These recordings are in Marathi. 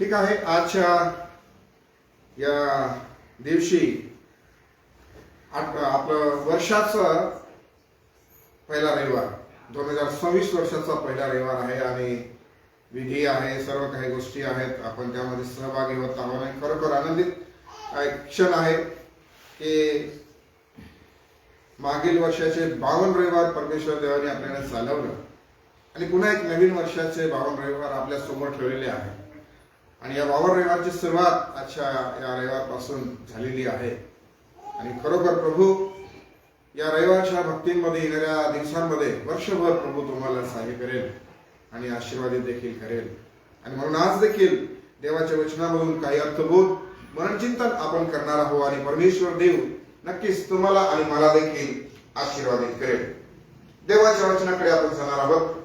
ठीक आहे. आजच्या या दिवशी आपलं वर्षाचा पहिला रविवार 2026 वर्षाचा पहिला रविवार आहे आणि विधी आहे, सर्व काही गोष्टी आहेत. आपण त्यामध्ये सहभागी होत आहोत आणि खरोखर आनंदित क्षण आहे की मागील वर्षाचे 52 रविवार परमेश्वर देवाने आपल्याला चालवलं आणि पुन्हा एक नवीन वर्षाचे 52 रविवार आपल्या समोर ठेवलेले आहे. आणि या 52 रविवारची सुरुवात आजच्या या रविवारपासून झालेली आहे. आणि खरोखर प्रभू या रविवारच्या भक्तींमध्ये येणाऱ्या दिवसांमध्ये वर्षभर प्रभू तुम्हाला सहाय्य करेल आणि आशीर्वादित देखील करेल. आणि म्हणून आज देखील देवाच्या वचनामधून काही अर्थबोध मनचिंतन आपण करणार आहोत आणि परमेश्वर देव नक्कीच तुम्हाला आणि मला देखील आशीर्वादित करेल. देवाच्या वचनाकडे आपण जाणार आहोत.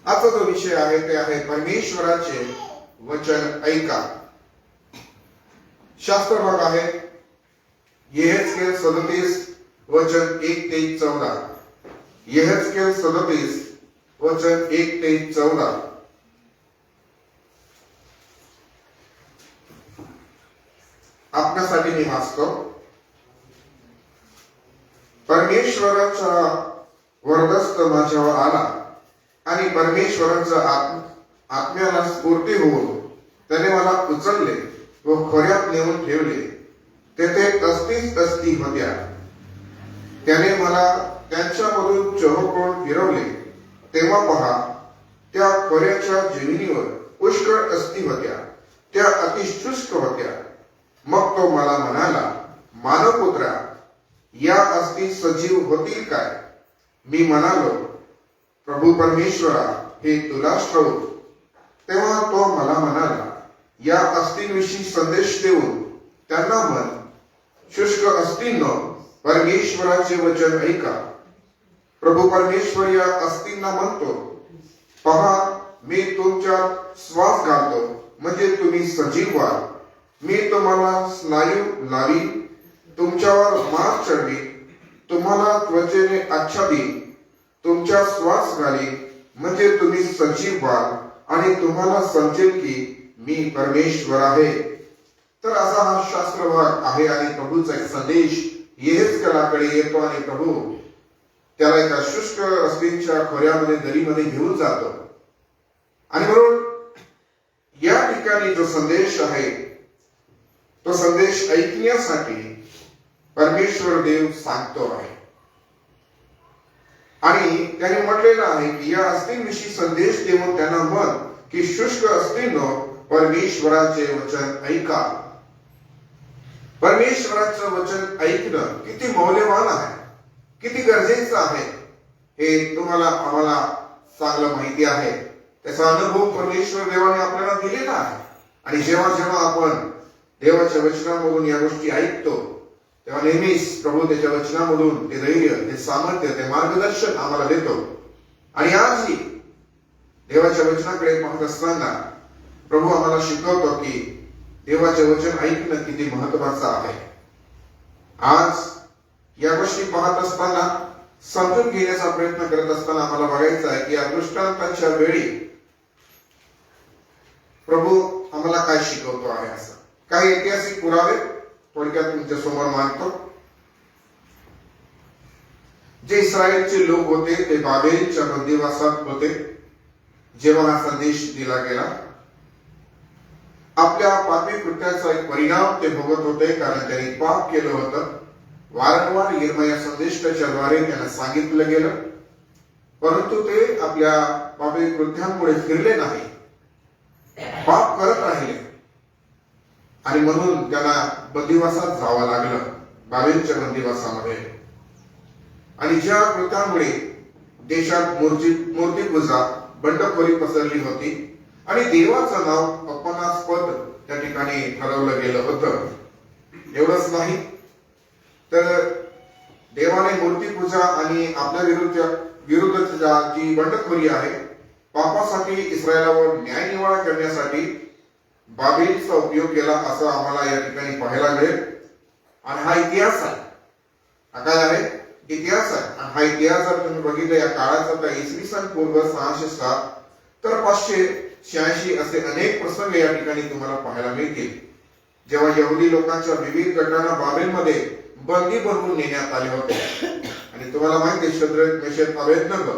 आजचा जो विषय आहे ते आहे परमेश्वराचे वचन ऐका. शास्त्र भाग आहे यहेजकेल 37 वचन 1 ते 14. यहेजकेल 37 वचन 1 ते 14. आपल्यासाठी मी वाचतो. परमेश्वराचा वरदस्त माझ्यावर आला आणि परमेश्वराचा आत्म्याला स्फूर्ती होऊन त्याने मला उचलले व खोऱ्यात नेऊन ठेवले. तेथे 35 तस्ती होत्या. त्याने मला त्यांच्यामधून चहूकडून फिरवले. तेव्हा पहा, त्या खोऱ्याच्या जमिनीवर पुष्कळ तस्ती होत्या. त्या अतिशुष्क होत्या. मग तो मला म्हणाला, मानवपुत्रा, या अस्थी सजीव होतील काय? मी म्हणालो, प्रभू परमेश्वरा, हे तुलाच ठाऊक. तेव्हा तो मला म्हणाला, या अस्थींविषयी संदेश देऊन त्यांना म्हण, शुष्क अस्थींनो, परमेश्वराचे वचन ऐका. प्रभू परमेश्वर या अस्थींना म्हणतो, पहा, मी तुमच्यात श्वास घालतो म्हणजे तुम्ही सजीव व्हाल. मी तुम्हाला स्नायू लावी, तुमच्यावर मांस चढवी, तुम्हाला त्वचेने आच्छादी, तुमच्या श्वास घाली म्हणजे तुम्ही सजीव व्हाल आणि तुम्हाला समजेल की मी परमेश्वर आहे. तर असा हा शास्त्र भाग आहे आणि प्रभूचा एक संदेश यहेजकेलाकडे येतो आणि प्रभू त्याला एका शुष्क अस्थींच्या खोऱ्यामध्ये दरीमध्ये घेऊन जातो. आणि म्हणून या ठिकाणी जो संदेश आहे तो संदेश ऐकण्यासाठी परमेश्वर देव सांगतो आहे. आणि त्याने म्हटलेलं आहे की या अस्थींविषयी संदेश देऊन त्यांना म्हण की शुष्क अस्थींनो, परमेश्वराचे वचन ऐका. परमेश्वराचं वचन ऐकणं किती मौल्यवान आहे, किती गरजेचं आहे हे तुम्हाला आम्हाला चांगलं माहिती आहे. त्याचा अनुभव परमेश्वर देवाने आपल्याला दिलेला आहे. आणि जेव्हा जेव्हा आपण देवाच्या वचनामधून या गोष्टी ऐकतो तेव्हा नेहमीच प्रभू त्याच्या वचनामधून ते धैर्य, ते सामर्थ्य, ते मार्गदर्शन आम्हाला देतो. आणि आजही देवाच्या वचनाकडे पाहत असताना प्रभू आम्हाला शिकवतो की देवाचे वचन ऐकणं किती महत्वाचं आहे. आज या गोष्टी पाहत असताना, समजून घेण्याचा प्रयत्न करत असताना आम्हाला बघायचं आहे की या दृष्टांतांच्या वेळी प्रभू आम्हाला काय शिकवतो आहे. असं काही ऐतिहासिक पुरावे थोडक्यात तुमच्या समोर मांडतो. जे इस्रायलचे लोक होते ते बाबेलच्या बंदिवासात होते जेव्हा हा संदेश दिला गेला. आपल्या पापी कृत्याचा एक परिणाम ते भोगत होते, कारण त्यांनी पाप केलं होतं. वारंवार यिर्मया संदेष्टाच्या द्वारे त्यांना सांगितलं गेलं, परंतु ते आपल्या पापी कृत्यांमुळे फिरले नाही, पाप करत राहिले. आणि म्हणून त्यांना बंदिवासात जावं लागलं, बाबेलच्या बंदिवासामध्ये. आणि ज्या कृत्यामुळे देशात मूर्तिपूजा, बंडखोरी पसरली होती आणि देवाचं नाव अपमानास्पद त्या ठिकाणी ठरवलं गेलं होतं. एवढंच नाही तर देवाने मूर्तिपूजा आणि आपल्या विरुद्धच्या जी बंडखोरी आहे, पापासाठी इस्रायलावर न्यायनिवाडा करण्यासाठी बाबेलचा उपयोग केला असं आम्हाला या ठिकाणी पाहायला मिळेल. आणि हा इतिहास आहे. काय आहे? इतिहास आहे. आणि हा इतिहास जर तुम्ही बघितला या काळाचा तर इसवी सन पूर्व 607 तर 586 असे अनेक प्रसंग या ठिकाणी तुम्हाला पाहायला मिळतील, जेव्हा यहुदी लोकांच्या विविध गटांना बाबेलमध्ये बंदी बनवून नेण्यात आले होते. आणि तुम्हाला माहिती आहे शद्रक, मेशक, अबेदनगो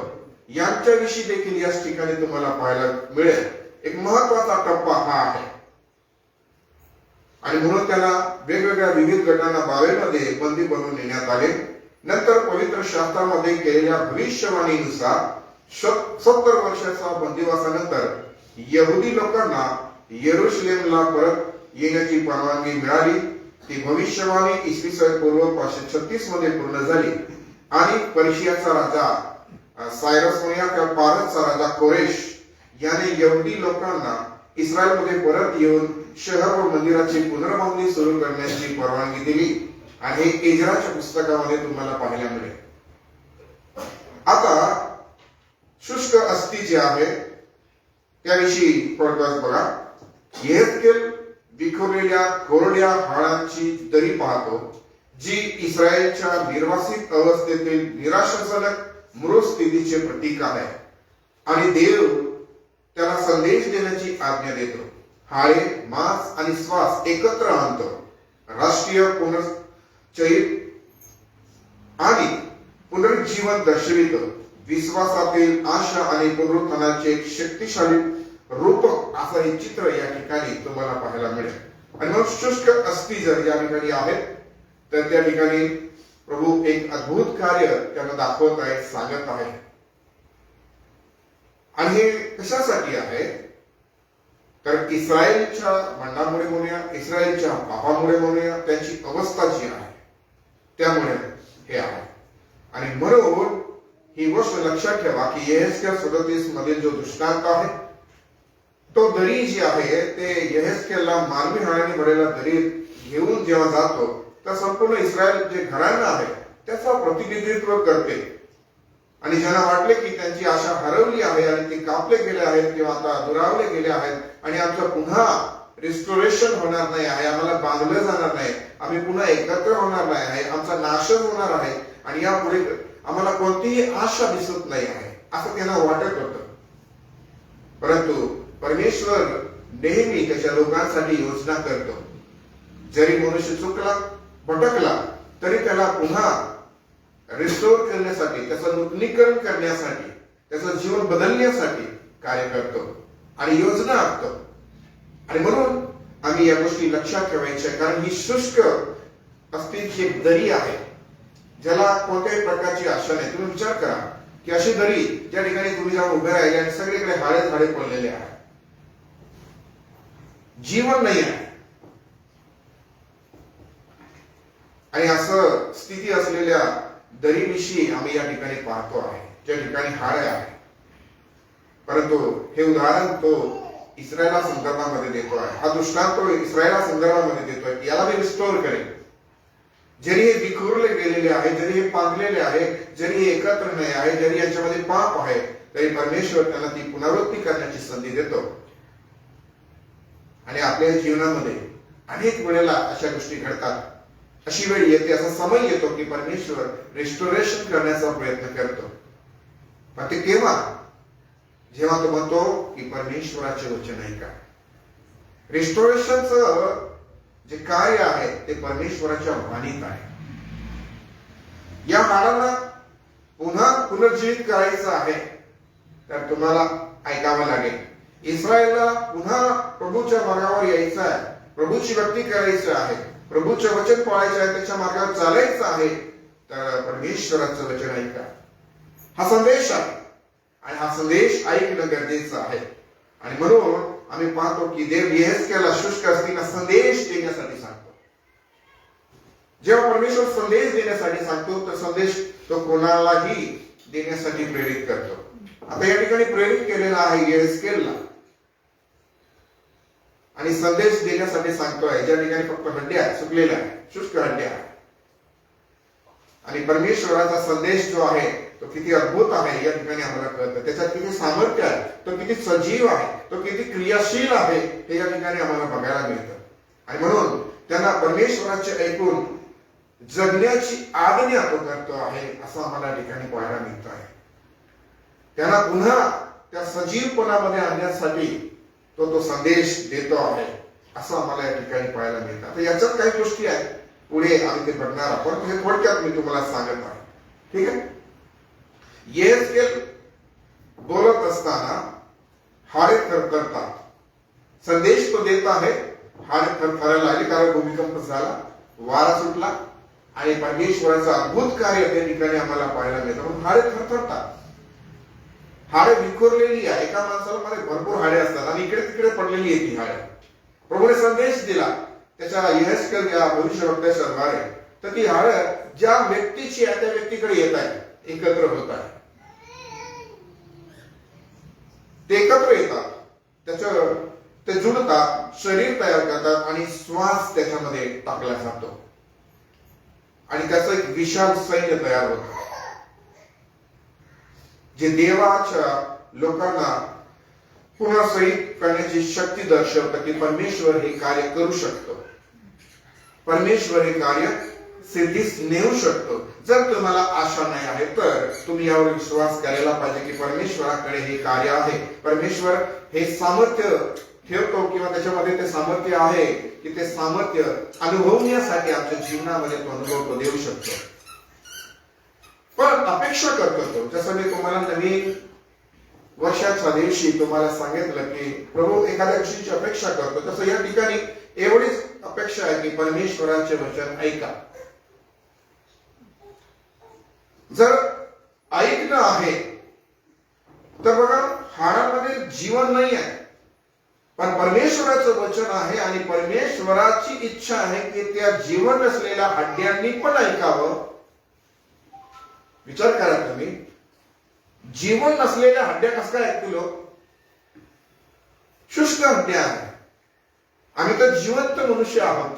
यांच्याविषयी देखील याच ठिकाणी तुम्हाला पाहायला मिळेल. एक महत्वाचा टप्पा हा आहे. आणि म्हणून त्याला वेगवेगळ्या विविध गटांना बाबेलमध्ये बंदी बनवून नेण्यात आले. नंतर पवित्र शास्त्रामध्ये केलेल्या भविष्यवाणीनुसार 70 वर्षाच्या बंदिवासानंतर यहुदी लोकांना येरुशलेमला परत येण्याची परवानगी मिळाली. ती भविष्यवाणी इसवी सन पूर्व 536 मध्ये पूर्ण झाली आणि पर्शियाचा राजा सायरस किंवा पारसचा राजा कोरेश याने यहुदी लोकांना इस्रायलमध्ये परत येऊन शहर व मंदिराची पुनर्बांधणी सुरू करण्याची परवानगी दिली. आणि हे एजराच्या पुस्तकामध्ये तुम्हाला पाहायला मिळेल. आता शुष्क अस्थी जे आहे त्याविषयी थोडक्यात बघा. येहेजकेल विखुरलेल्या कोरड्या हाडांची दरी पाहतो, जी इस्रायलच्या निर्वासित अवस्थेतील निराशाजनक मृत स्थितीचे प्रतीक आहे. आणि देव त्याला संदेश देण्याची आज्ञा देतो. हाडे, मांस आणि श्वास एकत्र आणतो. राष्ट्रीय पुनश्चयित आणि पुनरुज्जीवन दर्शवितो. विश्वासातील आशा आणि पुनरुत्थानाचे एक शक्तिशाली रूपक असं हे चित्र या ठिकाणी तुम्हाला पाहायला मिळेल. आणि मग शुष्क अस्थी जर या ठिकाणी आहेत तर त्या ठिकाणी प्रभू एक अद्भुत कार्य त्यांना दाखवत आहे, सांगत आहे. आणि हे कशासाठी आहे तर इस्रायलच्या मंडामुळे म्हणूया, इस्रायलच्या पापामुळे म्हणूया, त्यांची अवस्था जी आहे त्यामुळे हे आहे. आणि म्हणून ही गोष्ट लक्षात ठेवा की येहेजकेल 37 मधील जो दृष्टांत आहे तो दरी जी आहे ते येहेजकेलला मानवी हाडाने भरलेला दरी घेऊन जेव्हा जातो तर संपूर्ण इस्रायल जे घराणं आहे त्याचं प्रतिनिधित्व करते. आणि ज्यांना वाटले की त्यांची आशा हरवली आहे आणि ते कापले गेले आहेत किंवा आता दुरावले गेले आहेत आणि आमचं पुन्हा रिस्टोरेशन होणार नाही आहे, आम्हाला बांधलं जाणार नाही, आम्ही पुन्हा एकत्र होणार नाही आहे, आमचा नाशच होणार आहे आणि यापुढे आम्हाला कोणतीही आशा दिसत नाही आहे असं त्यांना वाटत होतं. परंतु परमेश्वर नेहमी त्याच्या लोकांसाठी योजना करतो. जरी मनुष्य चुकला, भटकला तरी त्याला पुन्हा रिस्टोर करण्यासाठी, त्याचं नूतनीकरण करण्यासाठी, त्याचं जीवन बदलण्यासाठी कार्य करतो आणि योजना आखतो. आणि म्हणून आम्ही या गोष्टी लक्षात ठेवायच्या, कारण ही शुष्क अस्थितीची एक दरी आहे ज्याला कोणत्याही प्रकारची आशा नाही. तुम्ही विचार करा की अशी दरी ज्या ठिकाणी तुम्ही जाऊन उभे राहिले आणि सगळीकडे हाडे झाडे पडलेले आहे, जीवन नाही आहे. आणि असं स्थिती असलेल्या दरीविषयी आम्ही या ठिकाणी पाहतो आहे, ज्या ठिकाणी हाडे आहे. परंतु हे उदाहरण तो इस्रायला संदर्भामध्ये देतो आहे. हा दृष्टांत तो इस्रायला संदर्भामध्ये देतोय की याला मी रिस्टोर करेन. जरी हे विखुरले गेलेले आहे, जरी हे पांगलेले आहे, जरी हे एकत्र नाही आहे, जरी याच्यामध्ये पाप आहे, तरी परमेश्वर त्यांना ती पुनरावृत्ती करण्याची संधी देतो. आणि आपल्या जीवनामध्ये अनेक वेळेला अशा गोष्टी घडतात. अशी वेळ येते, असा समय येतो की परमेश्वर रिस्टोरेशन करण्याचा प्रयत्न करतो. पण ते केव्हा? जेव्हा तो म्हणतो की परमेश्वराचे वचन ऐका. रिस्टोरेशनचं जे कार्य आहे ते परमेश्वराच्या वाणीत आहे. या हाडांना पुन्हा पुनर्जीवित करायचं आहे तर तुम्हाला ऐकावं लागेल. इस्रायलला पुन्हा प्रभूच्या मार्गावर यायचं आहे, प्रभूची भक्ती करायचं आहे, प्रभूचे वचन पाळायचे आहे, त्याच्या मार्गावर चालायचं आहे, तर परमेश्वराचं वचन ऐका. हा संदेश आहे आणि हा संदेश ऐकणं गरजेचं आहे. आणि म्हणून आम्ही पाहतो की देव येहेजकेलला शुष्क अस्थींना संदेश देण्यासाठी सांगतो. जेव्हा परमेश्वर संदेश देण्यासाठी सांगतो तर संदेश तो कोणालाही देण्यासाठी प्रेरित करतो. आता या ठिकाणी प्रेरित केलेला आहे येहेजकेलला आणि संदेश देण्यासाठी सांगतोय ज्या ठिकाणी फक्त हड्ड्या आहेत, सुकलेल्या आहेत, शुष्क हड्ड्या आहेत. आणि परमेश्वराचा संदेश जो आहे तो किती अद्भुत आहे या ठिकाणी आम्हाला कळतं. त्याच्यात किती सामर्थ्य आहे, तो किती सजीव आहे, तो किती क्रियाशील आहे हे या ठिकाणी आम्हाला बघायला मिळतं. आणि म्हणून त्यांना परमेश्वराचे ऐकून जगण्याची आज्ञा तो करतो आहे असं आम्हाला ठिकाणी पाहायला मिळत आहे. त्यांना पुन्हा त्या सजीवपणामध्ये आणण्यासाठी तो संदेश देतो आहे असं आम्हाला या ठिकाणी पाहायला मिळतं. आता याच्यात काही गोष्टी आहेत, पुढे आम्ही ते बघणार आहोत. हे थोडक्यात मी तुम्हाला सांगत आहे. ठीक आहे. येहेजकेल बोलत असताना हाडे थरथरतात. संदेश तो देत आहे, हाडे थरथरायला लागले कारण भूमिकंप झाला, वारा सुटला आणि परमेश्वराचं अद्भुत कार्य त्या ठिकाणी आम्हाला पाहायला मिळतं. म्हणून हाडे थरथरतात. हाडे विखुरलेली आहे. एका माणसाला मध्ये भरपूर हाडे असतात आणि इकडे तिकडे पडलेली आहे ती हाडे. प्रभूने संदेश दिला त्याच्या येहेजकेल या भविष्यवक्त्याच्या द्वारे, तर ती हाडे ज्या व्यक्तीची आहे त्या व्यक्तीकडे येत आहे, एकत्र होत आहे. ते एकत्र येतात, ते जुळतात, शरीर तयार करतात आणि श्वास त्याच्यामध्ये टाकला जातो आणि त्याचं एक विशाल सैन्य तयार होतं जे देवाच्या लोकांना पुन्हा सहित करण्याची शक्ती दर्शवतं की परमेश्वर हे कार्य करू शकतो, परमेश्वर हे कार्य सिद्धीस नेऊ शकतो. जर तुम्हाला आशा नाही आहे तर तुम्ही यावर विश्वास करायला पाहिजे की परमेश्वराकडे हे कार्य आहे. परमेश्वर हे सामर्थ्य ठेवतो किंवा त्याच्यामध्ये ते सामर्थ्य आहे की ते सामर्थ्य अनुभवण्यासाठी आमच्या जीवनामध्ये तो अनुभव तो देऊ शकतो. पण अपेक्षा करतो तो, जसं मी तुम्हाला नवीन वर्षाच्या दिवशी तुम्हाला सांगितलं की प्रभू एखाद्या गोष्टीची अपेक्षा करतो, तसं या ठिकाणी एवढीच अपेक्षा आहे की परमेश्वराचे वचन ऐका. जर ऐकणं आहे तर बघा हाडामध्ये जीवन नाही आहे, पण परमेश्वराचं वचन आहे आणि परमेश्वराची इच्छा आहे की त्या जीवन नसलेल्या हड्ड्यांनी पण ऐकावं. विचार करा तुम्ही, जीवन नसलेल्या हड्ड्या कसं काय ऐकतील लोक? शुष्क हड्ड्या आहे. आम्ही तर जिवंत मनुष्य आहोत.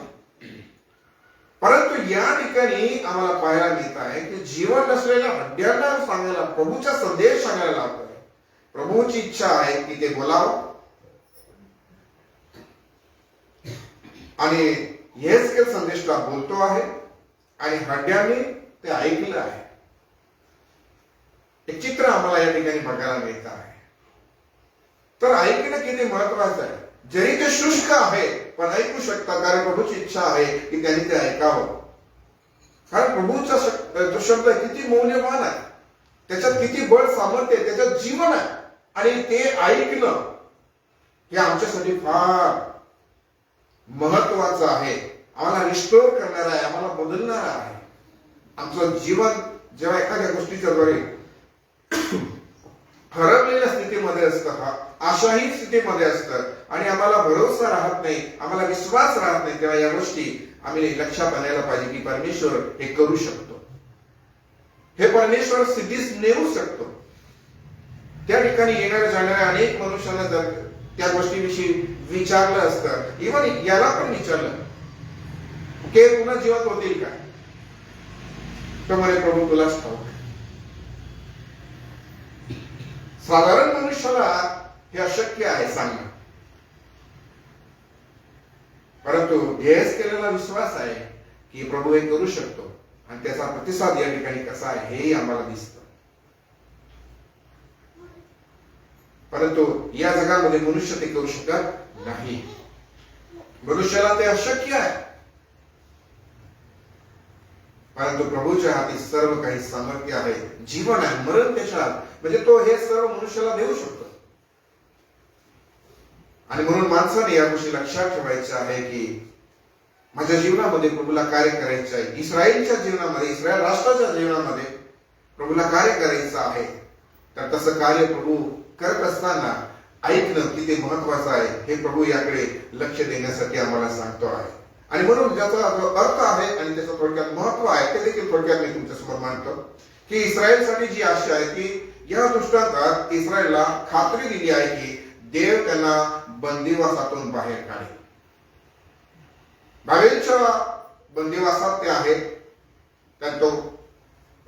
परंतु या ठिकाणी आम्हाला पाहायला मिळत आहे की जीवन नसलेल्या हड्ड्यांना सांगायला, प्रभूचा संदेश सांगायला लागतोय. प्रभूची इच्छा आहे की ते बोलावं आणि येहेजकेल संदेशला बोलतो आहे आणि हड्ड्यांनी ते ऐकलं आहे. एक चित्र आम्हाला या ठिकाणी बघायला मिळत आहे. तर ऐकणं किती महत्वाचं आहे. जरी ते शुष्क आहे पण ऐकू शकतात कारण प्रभूची इच्छा आहे की त्यांनी ते ऐकावं. कारण प्रभूचा जो शब्द किती मौल्यवान आहे, त्याच्यात किती बळ सामर्थ्य आहे, त्याच्यात जीवन आहे आणि ते ऐकणं हे आमच्यासाठी फार महत्वाचं आहे. आम्हाला रिस्टोर करणार आहे, आम्हाला बदलणार आहे. आमचं जीवन जेव्हा एखाद्या गोष्टीच्या द्वारे हरवलेल्या स्थितीमध्ये असतं, आशाहीन स्थितीमध्ये असतं आणि आम्हाला भरोसा राहत नाही, आम्हाला विश्वास राहत नाही, तेव्हा या गोष्टी आम्ही लक्षात आणायला पाहिजे की परमेश्वर हे करू शकतो, हे परमेश्वर सिद्धीस नेऊ शकतो. त्या ठिकाणी येणाऱ्या जाणाऱ्या अनेक मनुष्यांना जर त्या गोष्टीविषयी विचारलं असतं, इव्हन याला पण विचारलं की पुन्हा जिवंत होतील का, तर म्हणे प्रभू तुलाच ठाऊक. साधारण मनुष्याला हे अशक्य आहे सांगणं, परंतु येहेजकेलला विश्वास आहे की प्रभू हे करू शकतो आणि त्याचा प्रतिसाद या ठिकाणी कसा आहे हेही आम्हाला दिसतं. परंतु या जगामध्ये मनुष्य ते करू शकत नाही. मनुष्याला ते अशक्य आहे, परंतु प्रभूच्या हाती सर्व काही सामर्थ्य आहे. जीवन आहे, मरण त्याच्या हात, म्हणजे तो हे सर्व मनुष्याला देऊ शकतो. आणि म्हणून माणसाने या गोष्टी लक्षात ठेवायच्या आहे की माझ्या जीवनामध्ये प्रभूला कार्य करायचं आहे. इस्रायलच्या जीवनामध्ये, इस्रायल राष्ट्राच्या जीवनामध्ये प्रभूला कार्य करायचं आहे. तर तसं कार्य प्रभू करत असताना ऐकणं किती महत्वाचं आहे हे प्रभू याकडे लक्ष देण्यासाठी आम्हाला सांगतो आहे. आणि म्हणून ज्याचा जो अर्थ आहे आणि त्याचं थोडक्यात महत्व आहे ते देखील थोडक्यात मी तुमच्यासमोर मांडतो की इस्रायलसाठी जी आशा आहे की या दृष्टांतात इस्रायलला खात्री दिली आहे की देव त्यांना बंदिवासातून बाहेर काढेल. बाबेलच्या बंदिवासात ते आहेत, त्यात तो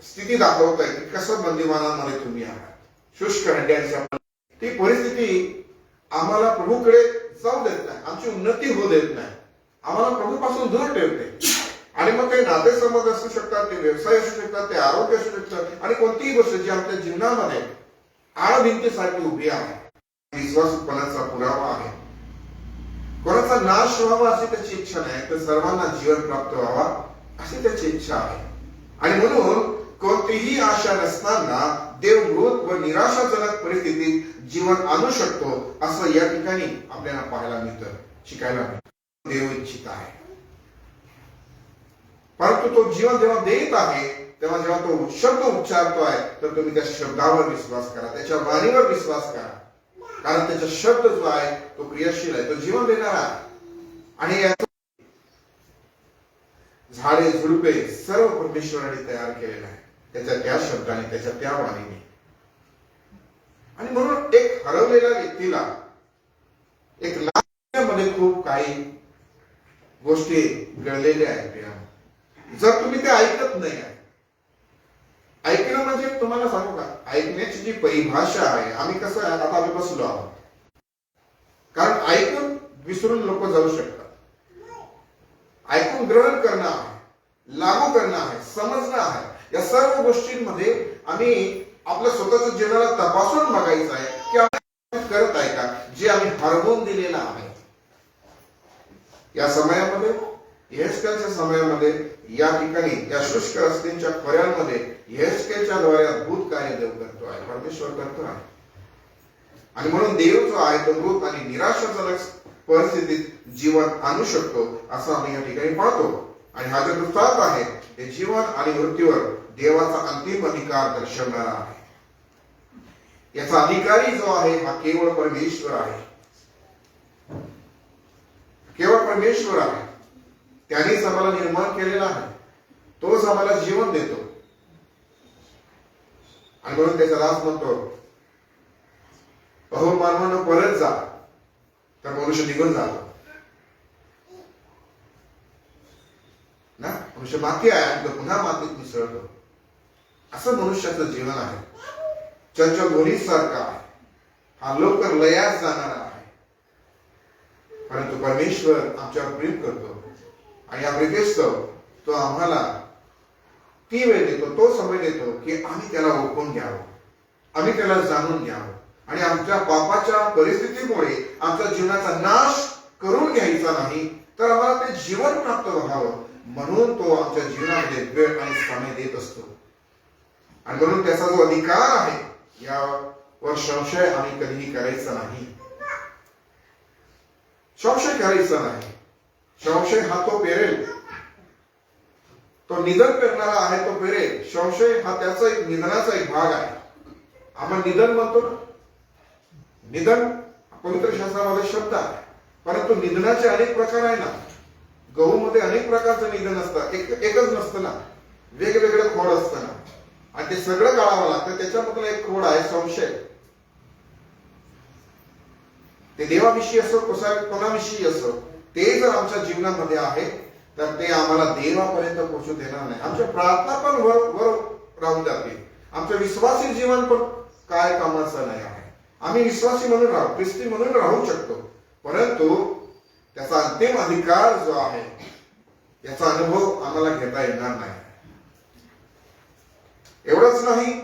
स्थिती दाखवत आहे की कसं बंदिवानामध्ये तुम्ही आहात, शुष्क हड्ड्यांच्या. ती परिस्थिती आम्हाला प्रभूकडे जाऊ देत नाही, आमची उन्नती होऊ देत नाही, आम्हाला प्रभूपासून दूर ठेवते आणि मग ते नातेसंबंध असू शकतात, ते व्यवसाय असू शकतात, ते आरोग्य असू शकतात, आणि कोणतीही गोष्ट जी आपल्या जीवनामध्ये आळभिंतीसारखी उभी आहे, विश्वासपणाचा पुरावा आहे. कोणाचा नाश व्हावा अशी त्याची इच्छा नाही, तर सर्वांना जीवन प्राप्त व्हावा अशी त्याची इच्छा आहे. आणि म्हणून कोणतीही आशा नसताना देव मृत व निराशाजनक परिस्थितीत जीवन आणू शकतो, असं या ठिकाणी आपल्याला पाहायला मिळतं, शिकायला मिळतं. देव इच्छित आहे. परंतु तो जीवन जेव्हा देत आहे, तेव्हा जेव्हा तो शब्द उच्चारतो आहे, तर तुम्ही त्या शब्दावर विश्वास करा, त्याच्या वाणीवर विश्वास करा. कारण त्याचा शब्द जो आहे तो क्रियाशील आहे, तो जीवन देणारा आहे. आणि झाडे झुडपे सर्व परमेश्वराने तयार केलेलं आहे, त्याच्या त्या शब्दाने, त्याच्या त्या वाणीने. आणि म्हणून एक हरवलेल्या व्यक्तीला एक मध्ये खूप काही गोष्टी घडलेल्या आहेत. जर तुम्ही ते ऐकत नाही आहे, ऐकणं म्हणजे तुम्हाला सांगू का, ऐकण्याची जी परिभाषा आहे, आम्ही कसं आहे, आता आम्ही बसलो आहोत, कारण ऐकून विसरून लोक जाऊ शकतात. ऐकून ग्रहण करणं आहे, लागू करणं आहे, समजणं आहे. या सर्व गोष्टींमध्ये आम्ही आपल्या स्वतःच्या जीवनाला तपासून बघायचं आहे की आम्ही करत आहे का, जे आम्ही हरवून दिलेलं आहे. या समयामध्ये, यहेजकेलच्या समयामध्ये, या ठिकाणी या शुष्क रस्त्यांच्या खोऱ्यांमध्ये यहेजकेलच्या द्वारे अद्भुत कार्य देव करतो आहे, परमेश्वर करतो आहे. आणि म्हणून देव जो आहे तो मृत आणि निराशाजनक परिस्थितीत जीवन आणू शकतो, असं आम्ही या ठिकाणी पाहतो. आणि हा जो दृष्टांत आहे ते जीवन आणि मृत्यूवर देवाचा अंतिम अधिकार दर्शवणारा आहे. याचा अधिकारी जो आहे हा केवळ परमेश्वर आहे, केवळ परमेश्वर आहे. त्यानेच आम्हाला निर्माण केलेला आहे, तोच आम्हाला जीवन देतो. आणि म्हणून त्याचा दास म्हणतो, अहो मानवानं परत जा, तर मनुष्य निघून जातो ना. मनुष्य माती आहे आणि तो पुन्हा मातीत मिसळतो. असं मनुष्याचं जीवन आहे. चंचल ध्वनीसारखा आहे, हा लवकर लयास जाणारा आहे. परंतु परमेश्वर आमच्यावर प्रेम करतो आणि या प्रीतीस्तव तो आम्हाला ती वेळ देतो, तो समय देतो की आम्ही त्याला ओळखून घ्यावं, आम्ही त्याला जाणून घ्यावं. आणि आमच्या पापाच्या परिस्थितीमुळे आमच्या जीवनाचा नाश करून घ्यायचा नाही, तर आम्हाला ते जीवन प्राप्त व्हावं, म्हणून तो आमच्या जीवनामध्ये वेळ आणि समय देत असतो. आणि म्हणून त्याचा जो अधिकार आहे, यावर संशय आम्ही कधीही करायचा नाही. संशय करायचा नाही. संशय हा तो पेरेल, तो निधन करणारा आहे, तो पेरेल. संशय हा त्याचा एक निधनाचा एक भाग आहे. आपण निधन म्हणतो ना, निधन पवित्र शास्त्रामध्ये शब्द आहे, परंतु निधनाचे अनेक प्रकार आहे ना. गहू मध्ये अनेक प्रकारचं निधन असतं, एकच नसतं ना, वेगवेगळं खोड असतं ना, आणि ते सगळं काढावं लागतं. त्याच्यामधलं एक खोड आहे संशय. ते देवाविषयी असो, कोणाविषयी असो, ते जर आमच्या जीवनामध्ये आहे, तर ते आम्हाला देवापर्यंत पोहोचू देणार नाही. आमच्या प्रार्थना पण वर राहून जातील, आमचं विश्वासी जीवन पण काय कामाचं नाही आहे. आम्ही विश्वासी म्हणून राहू, ख्रिस्ती म्हणून राहू शकतो, परंतु त्याचा अंतिम अधिकार जो आहे, याचा अनुभव आम्हाला घेता येणार नाही. एवढंच नाही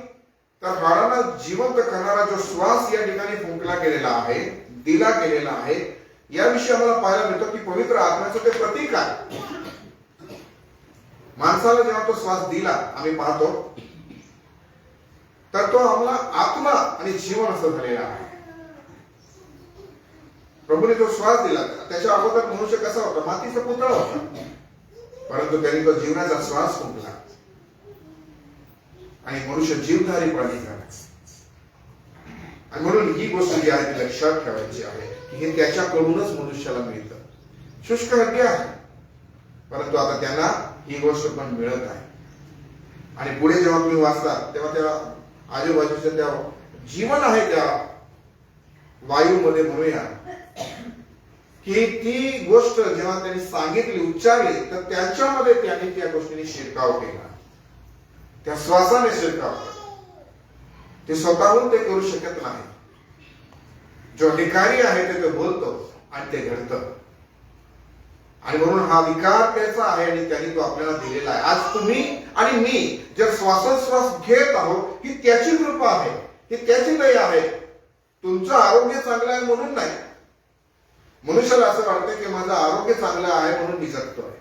तर हाडांना जिवंत करणारा जो श्वास या ठिकाणी फुंकला गेलेला आहे, दिला गेलेला आहे, याविषयी आम्हाला पाहायला मिळतं की पवित्र आत्म्याचं ते प्रतीक आहे. माणसाला जेव्हा तो श्वास दिला आम्ही पाहतो, तर तो आम्हाला आत्मा आणि जीवन असं झालेला आहे. प्रभूने जो श्वास दिला, त्याच्या अगोदर मनुष्य कसा होता, मातीचा पुतळा होता, परंतु त्यांनी तो जीवनाचा श्वास फुंकला आणि मनुष्य जीवधारी प्राणी झाला. आणि म्हणून ही गोष्ट जी आहे ती लक्षात ठेवायची आहे की हे त्याच्याकडूनच मनुष्याला मिळतं. शुष्क हड्डी आहे, परंतु आता त्यांना ही गोष्ट पण मिळत आहे. आणि पुढे जेव्हा तुम्ही वाचता तेव्हा त्या आजूबाजूच्या त्या जीवन आहे त्या वायूमध्ये म्हणूया की ती गोष्ट जेव्हा त्यांनी सांगितली, उच्चारली, तर त्यांच्यामध्ये त्यांनी त्या गोष्टीने शिरकाव केला, त्या श्वासाने शिरकाव केला. ते स्वतःहून ते करू शकत नाही. जो अधिकारी आहे ते बोलतो आणि ते घडतं. आणि म्हणून हा अधिकार त्याचा आहे आणि त्यांनी तो आपल्याला दिलेला आहे. आज तुम्ही आणि मी जर श्वासोश्वास घेत आहोत ही त्याची कृपा आहे, ही त्याची दया आहे. तुमचं आरोग्य चांगलं आहे म्हणून नाही. मनुष्याला असं वाटतं की माझं आरोग्य चांगलं आहे म्हणून मी जगतोय.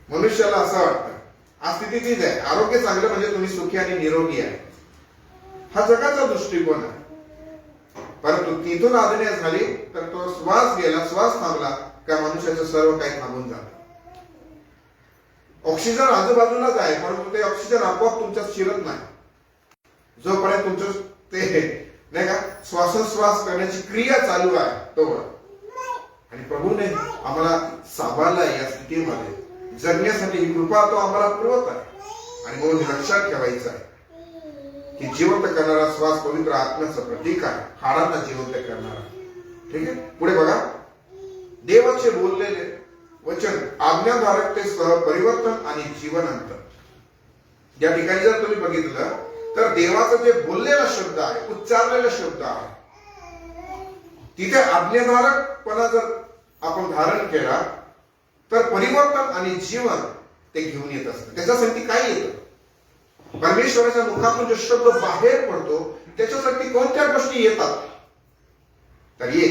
मनुष्याला असं वाटतं. आज स्थिती तीच आहे. आरोग्य चांगलं म्हणजे तुम्ही सुखी आणि निरोगी आहे. हा जगाचा दृष्टिकोन आहे. परंतु तिथून आज्ञा झाली तर तो श्वास गेला, श्वास थांबला का मनुष्याचं सर्व काही थांबून जातं. ऑक्सिजन आजूबाजूलाच आहे परंतु ते ऑक्सिजन आपोआप तुमच्यात शिरत नाही. जोपर्यंत तुमचं ते नाही का श्वासोश्वास करण्याची क्रिया चालू आहे तोवर. आणि प्रभूने आम्हाला सांभाळला या स्थितीमध्ये जगण्यासाठी ही कृपा तो आम्हाला पुरवत आहे. आणि म्हणून लक्षात ठेवायचं आहे की जिवंत करणारा श्वास पवित्र आत्म्याचं प्रतीक आहे, हाडांना जिवंत करणारा. ठीक आहे, पुढे बघा. देवाचे बोललेले वचन आज्ञाधारकतेसह परिवर्तन आणि जीवनांतर. या ठिकाणी जर तुम्ही बघितलं तर देवाचं जे बोललेला शब्द आहे, उच्चारलेला शब्द आहे, तिथे आज्ञाधारकपणा जर आपण धारण केला तर परिवर्तन आणि जीवन ते घेऊन येत असतं. त्याच्यासाठी काय येतं? परमेश्वराच्या मुखातून जो शब्द बाहेर पडतो त्याच्यासाठी कोणत्या गोष्टी येतात? तर ये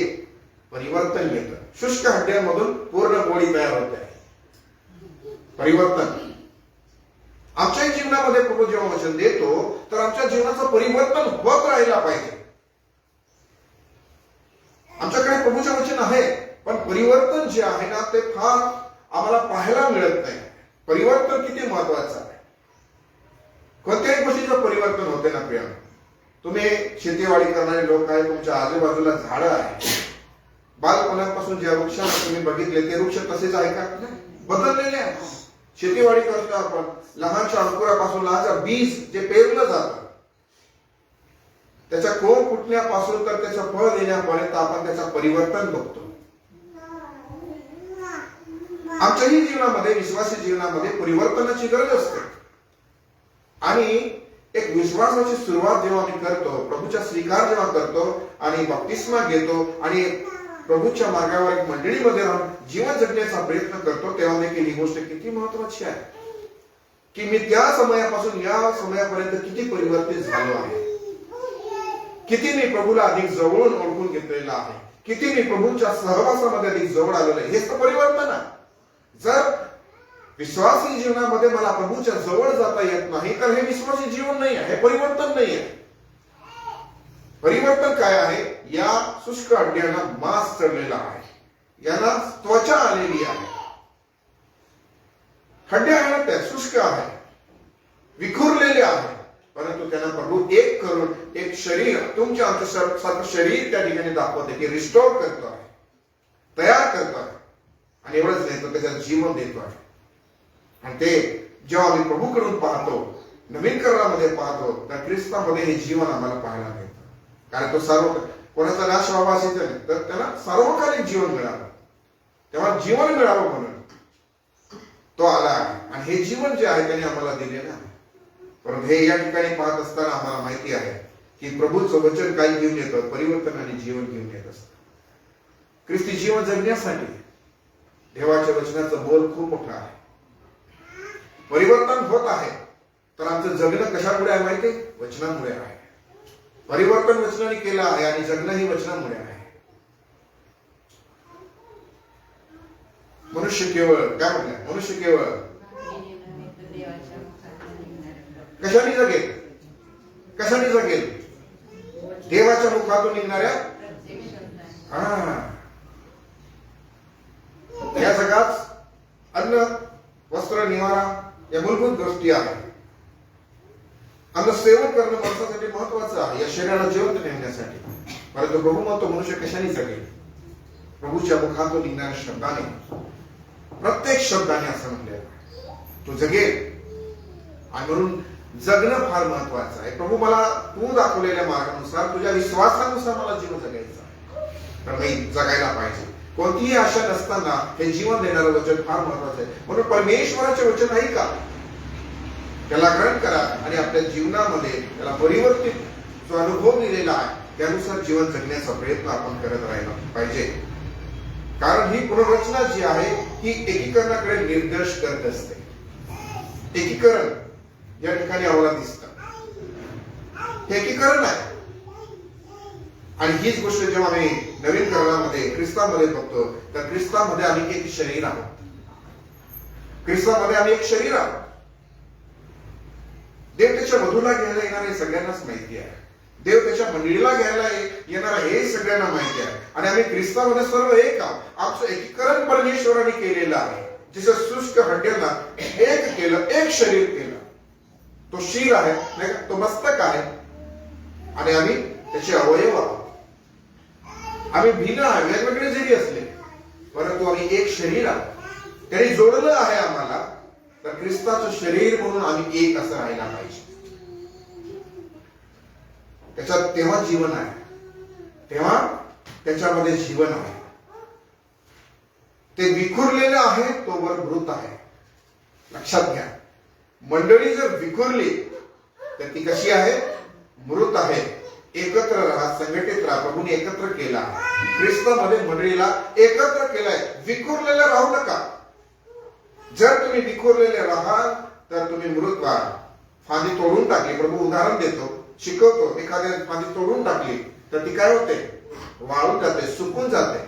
परिवर्तन येतं. शुष्क हड्ड्यांमधून पूर्ण गोळी तयार होते. परिवर्तन आमच्याही जीवनामध्ये प्रभू जेव्हा वचन देतो तर आमच्या जीवनाचं परिवर्तन होत राहिला पाहिजे. आमच्याकडे प्रभूचे वचन आहे पण परिवर्तन जे आहे ना ते फार आम्हाला पाहायला मिळत नाही. परिवर्तन किती महत्वाचं आहे. कोणत्याही गोष्टीचं परिवर्तन होते ना प्रिया. तुम्ही शेतीवाडी करणारे लोक आहे, तुमच्या आजूबाजूला झाडं आहे. बालपणापासून ज्या वृक्षांना तुम्ही बघितले ते वृक्ष तसेच आहे का? बदललेले आहे. शेतीवाडी करतो आपण, लहानच्या अंकुरापासून लहानच्या बीज जे पेरलं जातं त्याच्या कोंब फुटण्यापासून तर त्याचं फळ देण्यापर्यंत आपण त्याचं परिवर्तन बघतो. आमच्याही जीवनामध्ये, विश्वासी जीवनामध्ये परिवर्तनाची गरज असते. आणि एक विश्वासाची सुरुवात जेव्हा आम्ही करतो, प्रभूचा स्वीकार जेव्हा करतो आणि बप्तिस्मा घेतो आणि प्रभूच्या मार्गावर एक मंडळीमध्ये राहून जीवन जगण्याचा प्रयत्न करतो, तेव्हा देखील ही गोष्ट किती महत्वाची आहे की मी त्या समयापासून या समयापर्यंत किती परिवर्तित झालो आहे, किती मी प्रभूला अधिक जवळून ओळखून घेतलेला आहे, किती मी प्रभूच्या सहवासामध्ये अधिक जवळ आलेलो आहे. हेच तर परिवर्तन आहे. जर विश्वासी जीवनामध्ये मला प्रभूच्या जवळ जाता येत नाही तर हे विश्वासी जीवन नाही आहे, हे परिवर्तन नाही आहे. परिवर्तन काय आहे? या शुष्क हड्ड्यांना मांस चढलेला आहे, यांना त्वचा आलेली आहे. हड्ड्या आहे ना त्या शुष्क आहे, विखुरलेले आहे, परंतु त्यांना प्रभू एक करून एक शरीर, तुमच्या आमचं शरीर त्या ठिकाणी दाखवते की रिस्टोर करतो आहे, तयार करतो आहे. आणि एवढंच नाही तर त्याच्यात जीवन देतो आहे. आणि ते जेव्हा आम्ही प्रभूकडून पाहतो, नवीन करारामध्ये पाहतो, तर ख्रिस्तामध्ये हे जीवन आम्हाला पाहायला मिळतं. कारण तो सर्व कोणाचा नाश व्हावा असेल तर त्याला सार्वकालिक जीवन मिळावं, तेव्हा जीवन मिळावं म्हणून तो आला आहे. आणि हे जीवन जे आहे त्याने आम्हाला दिलेलं आहे. परंतु हे या ठिकाणी पाहत असताना आम्हाला माहिती आहे की प्रभूचं वचन काय घेऊन येतं? परिवर्तन आणि जीवन घेऊन येत असतं. ख्रिस्ती जीवन जगण्यासाठी देवाच्या वचनाचं बोल खूप मोठा आहे. परिवर्तन होत आहे तर आमचं जगणं कशामुळे आहे माहिती? वचनामुळे आहे. परिवर्तन वचनाने केलं आहे आणि जगणं ही वचनामुळे आहे. मनुष्य केवळ काय म्हटलं? मनुष्य केवळ कशाने जगेल? कशाने जगेल? देवाच्या मुखातून निघणाऱ्या या जगात अन्न, वस्त्र, निवारा या मूलभूत गोष्टी आहेत. अन्न सेवन करणं माणसासाठी महत्वाचं आहे, या शरीराला जिवंत ठेवण्यासाठी. परंतु प्रभू म्हणतो मनुष्य कशाने जगेल? प्रभूच्या मुखातून निघणाऱ्या शब्दाने, प्रत्येक शब्दाने असं म्हटलेलं तू जगेल. आणि म्हणून जगणं फार महत्वाचं आहे. प्रभू मला तू दाखवलेल्या मार्गानुसार, तुझ्या विश्वासानुसार मला जीवन जगायचं तर मी जगायला पाहिजे. कोणतीही आशा नसताना हे जीवन देणारं वचन फार महत्वाचं आहे. म्हणून परमेश्वराचे वचन आहे का त्याला ग्रहण करा आणि आपल्या जीवनामध्ये त्याला परिवर्तित जो अनुभव दिलेला आहे त्यानुसार जीवन जगण्याचा प्रयत्न आपण करत राहिला पाहिजे. कारण ही पुनर्रचना जी आहे ही एकीकरणाकडे निर्देश करत असते. एकीकरण या ठिकाणी आम्हाला दिसतं. हे एकीकरण आहे. आणि हीच गोष्ट जेव्हा आम्ही नवीन करणामध्ये ख्रिस्तामध्ये बघतो तर ख्रिस्तामध्ये आम्ही एक शरीर आहोत. ख्रिस्तामध्ये आम्ही एक शरीर आहोत. देव त्याच्या वधूला घ्यायला येणार हे सगळ्यांनाच माहिती आहे. देव त्याच्या मंडळीला घ्यायला येणार हे सगळ्यांना माहिती आहे. आणि आम्ही ख्रिस्तामध्ये सर्व एक आहोत. आमचं एकीकरण परमेश्वराने केलेलं आहे. जसं शुष्क हड्ड्यांना एक केलं, एक शरीर केलं. तो शीर आहे नाही का, तो मस्तक आहे आणि आम्ही त्याचे अवयव आहोत. आम्ही भिन्न आहे, वेगवेगळे जरी असले परंतु आम्ही एक शरीर आहोत. त्याने जोडलं आहे आम्हाला. तर ख्रिस्ताचं शरीर म्हणून आम्ही एक असं राहायला पाहिजे. त्याच्यात तेव्हा जीवन आहे, तेव्हा त्याच्यामध्ये जीवन आहे. ते विखुरलेलं आहे, तोवर मृत आहे. लक्षात घ्या, मंडळी जर विखुरली तर ती कशी आहे? मृत आहे. एकत्र राहा, संघटित राहा. प्रभूने एकत्र केला. ख्रिस्तामध्ये मंडळीला एकत्र केलाय. विखुरलेलं राहू नका. जर तुम्ही विखुरलेले राहाल तर तुम्ही मृत व्हाल. फांदी तोडून टाकली, प्रभू उदाहरण देतो, शिकवतो. एखाद्या फांदी तोडून टाकली तर ती काय होते? वाळून जाते, सुकून जाते.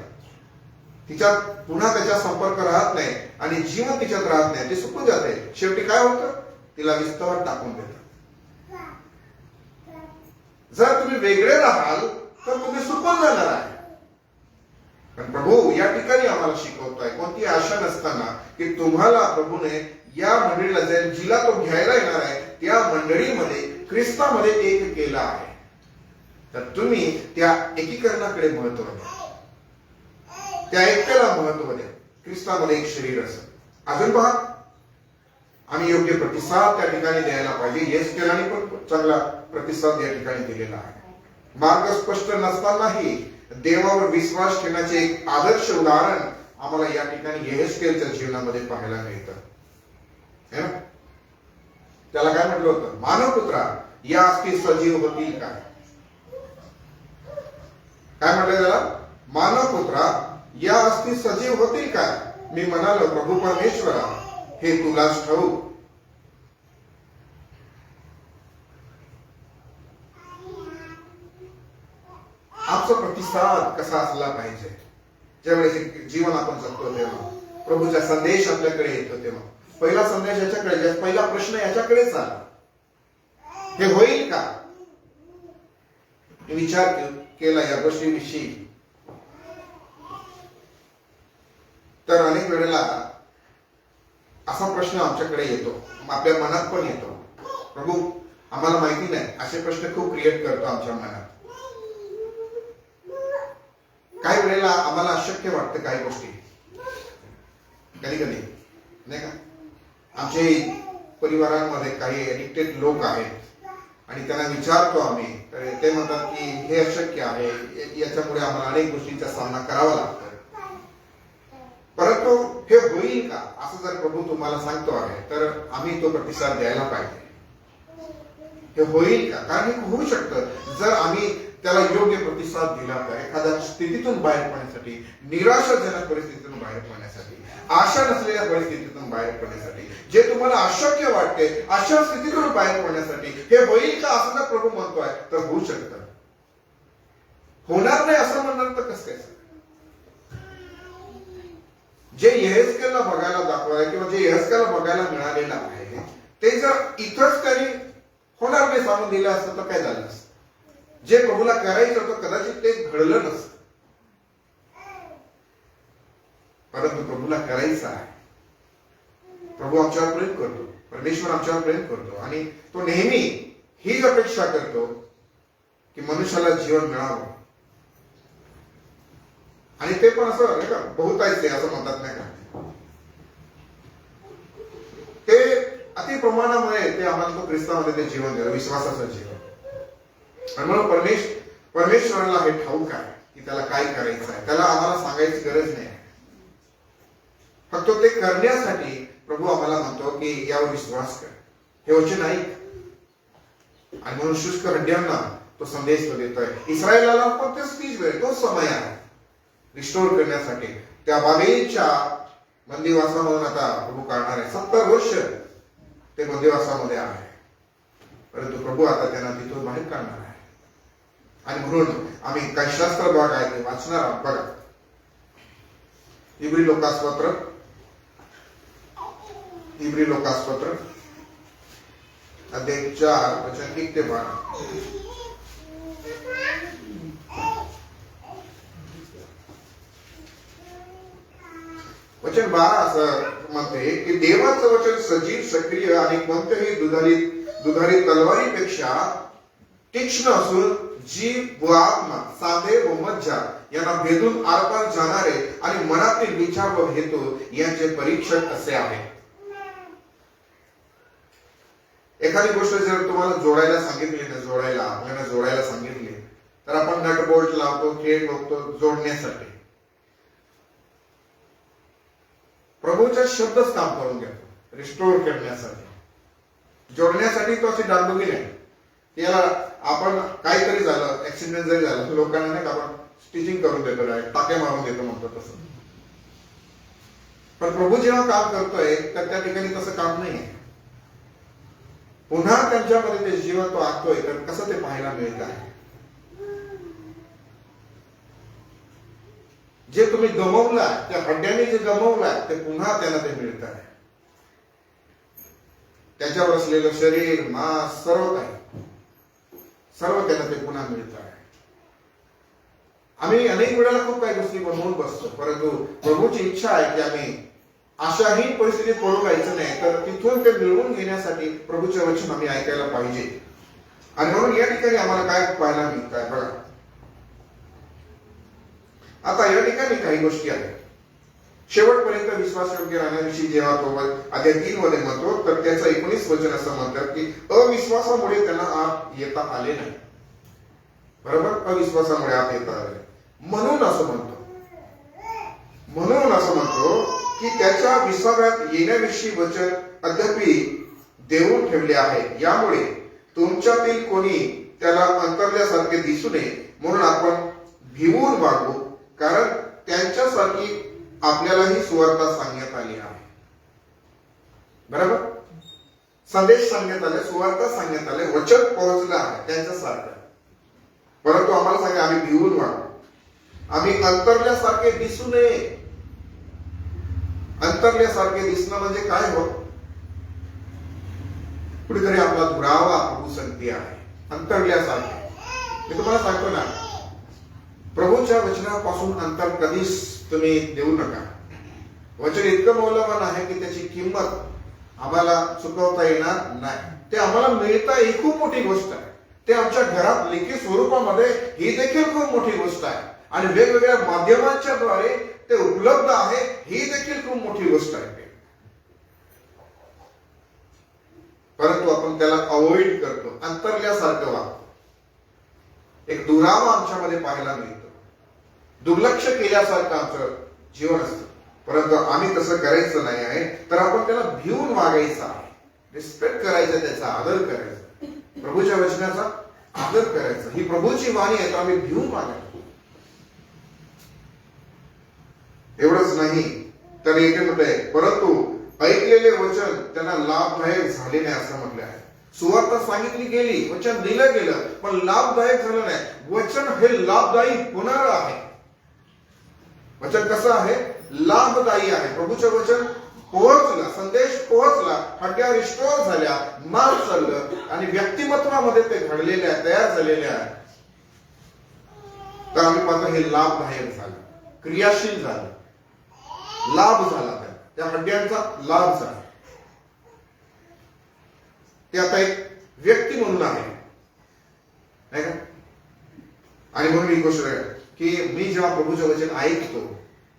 तिच्यात पुन्हा त्याचा संपर्क राहत नाही आणि जीवन तिच्यात राहत नाही, ती सुकून जाते. शेवटी काय होतं? तिला विस्तवात टाकून देतात. जर तुम्ही वेगळे राहाल तर तुम्ही सुकून जाणार आहे. पण प्रभू या ठिकाणी आम्हाला शिकवतोय, कोणती आशा नसताना, की तुम्हाला प्रभूने या मंडळीला जाईल जिला तो घ्यायला येणार आहे त्या मंडळीमध्ये ख्रिस्तामध्ये एक केला आहे. तर तुम्ही त्या एकीकरणाकडे महत्व द्या. त्या एकतेला महत्व द्या. ख्रिस्तामध्ये एक शरीर असं. अजून पहा, आम्ही योग्य प्रतिसाद त्या ठिकाणी द्यायला पाहिजे. येस केल्याने पण चांगला प्रतिसाद या ठिकाणी दिलेला आहे. मार्ग स्पष्ट नसतानाही देवावर विश्वास ठेवण्याचे एक आदर्श उदाहरण आम्हाला या ठिकाणी येहेस्केलच्या जीवनामध्ये पाहायला मिळतं. है ना? त्याला काय म्हटलं होतं? मानवपुत्रा, या अस्थी सजीव होतील काय? काय म्हटलं त्याला? मानवपुत्रा, या अस्थी सजीव होतील काय? मी म्हणालो, प्रभू परमेश्वरा, हे तुलाच ठाऊक. आमचा प्रतिसाद कसा असला पाहिजे? ज्यावेळेस जीवन आपण जगतो तेव्हा, प्रभूचा संदेश आपल्याकडे येतो तेव्हा पहिला संदेश याच्याकडे, पहिला प्रश्न याच्याकडेच आला, हे होईल का? विचार केला या गोष्टीविषयी तर अनेक वेळेला असा प्रश्न आमच्याकडे येतो, आपल्या मनात पण येतो. प्रभू आम्हाला माहिती नाही, असे प्रश्न खूप क्रिएट करतो आमच्या मनात. काही वेळेला आम्हाला अशक्य वाटतं काही गोष्टी, कधी कधी नाही का. आमच्या परिवारांमध्ये काही एडिक्टेड लोक आहेत आणि त्यांना विचारतो आम्ही, तर ते म्हणतात की हे अशक्य आहे, याच्यामुळे आम्हाला अनेक गोष्टींचा सामना करावा लागतो. परंतु हे होईल का असं जर प्रभू तुम्हाला सांगतो आहे तर आम्ही तो प्रतिसाद द्यायला पाहिजे. हे होईल का? कारण हे होऊ शकतं जर आम्ही त्याला योग्य प्रतिसाद दिला तर. एखाद्या स्थितीतून बाहेर पडण्यासाठी, निराशाजनक परिस्थितीतून बाहेर पडण्यासाठी, आशा नसलेल्या परिस्थितीतून बाहेर पडण्यासाठी, जे तुम्हाला अशक्य वाटते अशा स्थितीतून बाहेर पडण्यासाठी हे होईल का असं जर प्रभू म्हणतोय तर होऊ शकतं. होणार नाही असं म्हणणार तर कसं काय? जे येहेस्केलला बघायला दाखवाय किंवा जे येहेस्केलला बघायला मिळालेलं आहे ते जर इथंच तरी होणार नाही सांगून दिलं असतं तर काय झालं असतं? जे प्रभूला करायचं होतं कदाचित ते घडलं नसतं. परंतु प्रभूला करायचं आहे. प्रभू आमच्यावर प्रेम करतो, परमेश्वर आमच्यावर प्रेम करतो आणि तो नेहमी हीच अपेक्षा करतो की मनुष्याला जीवन मिळावं. आणि ते पण असं नाही का बहुतायचे असं म्हणतात नाही का, ते अति प्रमाणामुळे ते आम्हाला तो ख्रिस्तामध्ये ते जीवन दिलं, विश्वासाचं जीवन. आणि म्हणून परमेश्वराला हे ठाऊक आहे की त्याला काय करायचं आहे. त्याला आम्हाला सांगायची गरज नाही. फक्त ते करण्यासाठी प्रभू आम्हाला म्हणतो की यावर विश्वास कर, हे वचन ऐक. आणि म्हणून शुष्क हड्ड्यांना तो संदेश तो देतोय. इस्रायलाला पण तेच तीच वेळ, तोच समय आहे रिस्टोर करण्यासाठी, त्या बाबेलच्या बंदिवासामधून आता प्रभू काढणार आहे. 70 वर्ष ते बंदिवासामध्ये आहे, परंतु प्रभू आता त्यांना तिथून बाहेर काढणार आहे. आणि म्हणून आम्ही काही शास्त्र भाग आहे ते वाचणार आहोत. बघा, इब्री लोकासपत्र अध्याय 4 वचन 1 ते 12. वचन 12 असं म्हणते की देवाचं वचन सजीव, सक्रिय आणि कोणत्याही दुधारी तलवारीपेक्षा तीक्ष्ण असून जीव व आत्मा, सांधे व मज्जा यांना भेदून आरपार जाणारे आणि मनातील विचार व हेतू यांचे परीक्षक असे आहे. एखादी गोष्ट जर तुम्हाला जोडायला सांगितली ना, आपल्याला जोडायला सांगितली, तर आपण नट बोल्ट लावतो, खेळ बघतो जोडण्यासाठी. प्रभूचा शब्दच काम करून घेतो रिस्टोर करण्यासाठी. जोडण्यासाठी तो अशी डागडुगी नाही. याला आपण काहीतरी झालं, ऍक्सिडेंट जरी झालं, लोकांना नाही का आपण स्टिचिंग करून देतो, टाके मारून देतो म्हणतो तसं. पण प्रभू जेव्हा काम करतोय तर त्या ठिकाणी तसं काम नाही आहे. पुन्हा त्यांच्यामध्ये ते जीवन तो आणतोय, तर कसं ते पाहायला मिळत आहे. जे तुम्ही गमवला, त्या हड्ड्याने जे गमवला, ते पुन्हा त्यांना ते मिळत आहे. त्याच्यावर असलेलं शरीर, मांस, सर्व त्यांना ते पुन्हा मिळत आहे. आम्ही अनेक वेळेला खूप काही गोष्टी बनवून बसतो, परंतु प्रभूची इच्छा आहे की आम्ही अशाही परिस्थितीत पडू जायचं नाही, तर तिथून ते मिळवून घेण्यासाठी प्रभूचे वचन आम्ही ऐकायला पाहिजे. आणि म्हणून या ठिकाणी आम्हाला काय पाहायला मिळत आहे बघा. आता या ठिकाणी काही गोष्टी आहेत. शेवटपर्यंत विश्वासयोग्य राहण्याविषयी जेव्हा तो अध्याय 3 मध्ये म्हणतो, तर त्याचं 19 वचन असं म्हणतात की अविश्वासामुळे त्यांना आत येता आले नाही. बरोबर, अविश्वासामुळे आत येता आले. म्हणून असं म्हणतो की त्याच्या विसाव्यात येण्याविषयी वचन अद्यापि देऊन ठेवले आहे. यामुळे तुमच्यातील कोणी त्याला अंतरल्यासारखे दिसू नये म्हणून आपण भिवून वागू, कारण त्यांच्यासारखी आपल्यालाही सुवार्ता सांगण्यात आली आहे. बरोबर, संदेश सांगण्यात आले, सुवार्ता सांगण्यात आले, वचन पोहोचलं आहे त्यांच्यासारखं. परंतु आम्हाला सांगा आम्ही भिवून वागू, आम्ही अंतरल्यासारखे दिसू नये. अंतरल्यासारखे दिसणं म्हणजे काय हो? कुठेतरी आपला दुरावा प्रभू सांगते आहे. अंतरल्यासारखे, मी तुम्हाला सांगतो ना, प्रभूच्या वचनापासून अंतर कधीच तुम्ही देऊ नका. वचन इतकं मौल्यवान आहे की त्याची किंमत आम्हाला चुकवता येणार नाही. ते आम्हाला मिळतं ही खूप मोठी गोष्ट आहे. ते आमच्या घरात लेखी स्वरूपामध्ये ही देखील खूप मोठी गोष्ट आहे. आणि वेगवेगळ्या माध्यमांच्या द्वारे ते उपलब्ध आहे, ही देखील खूप मोठी गोष्ट आहे. परंतु आपण त्याला अवॉइड करतो, अंतरल्यासारखं वागतो. एक दुरावा आमच्यामध्ये पाहायला मिळतो, दुर्लक्ष केल्यासारखं आमचं जीवन असतं. परंतु आम्ही तसं करायचं नाही आहे, तर आपण त्याला भिवून वागायचं आहे. रिस्पेक्ट करायचं, त्याचा आदर करायचा, प्रभूच्या वचनाचा आदर करायचा. ही प्रभूची वाणी आहे, तर आम्ही भिवून वागायचं. एवढंच नाही तर इथे म्हटलंय, परंतु ऐकलेले वचन त्यांना लाभदायक झाले नाही असं म्हटलं आहे. सुवार्ता सांगितली गेली, वचन दिलं गेलं, पण लाभदायक झालं नाही. वचन हे लाभदायी होणार आहे. वचन कसं आहे? लाभदायी आहे. प्रभूचं वचन पोहोचलं, संदेश पोहोचला, हड्ड्या रिस्टोर झाल्या, मार्ग चाललं आणि व्यक्तिमत्वामध्ये ते घडलेले आहे, तयार झालेले आहे. तर आम्ही पाहतो हे लाभदायक झालं, क्रियाशील झालं, लाभ झाला, त्या हड्ड्यांचा लाभ झाला. ते आता एक व्यक्ती म्हणून आहे, नाही का? आणि म्हणून ही गोष्ट आहे की मी जेव्हा प्रभूचं वचन ऐकतो,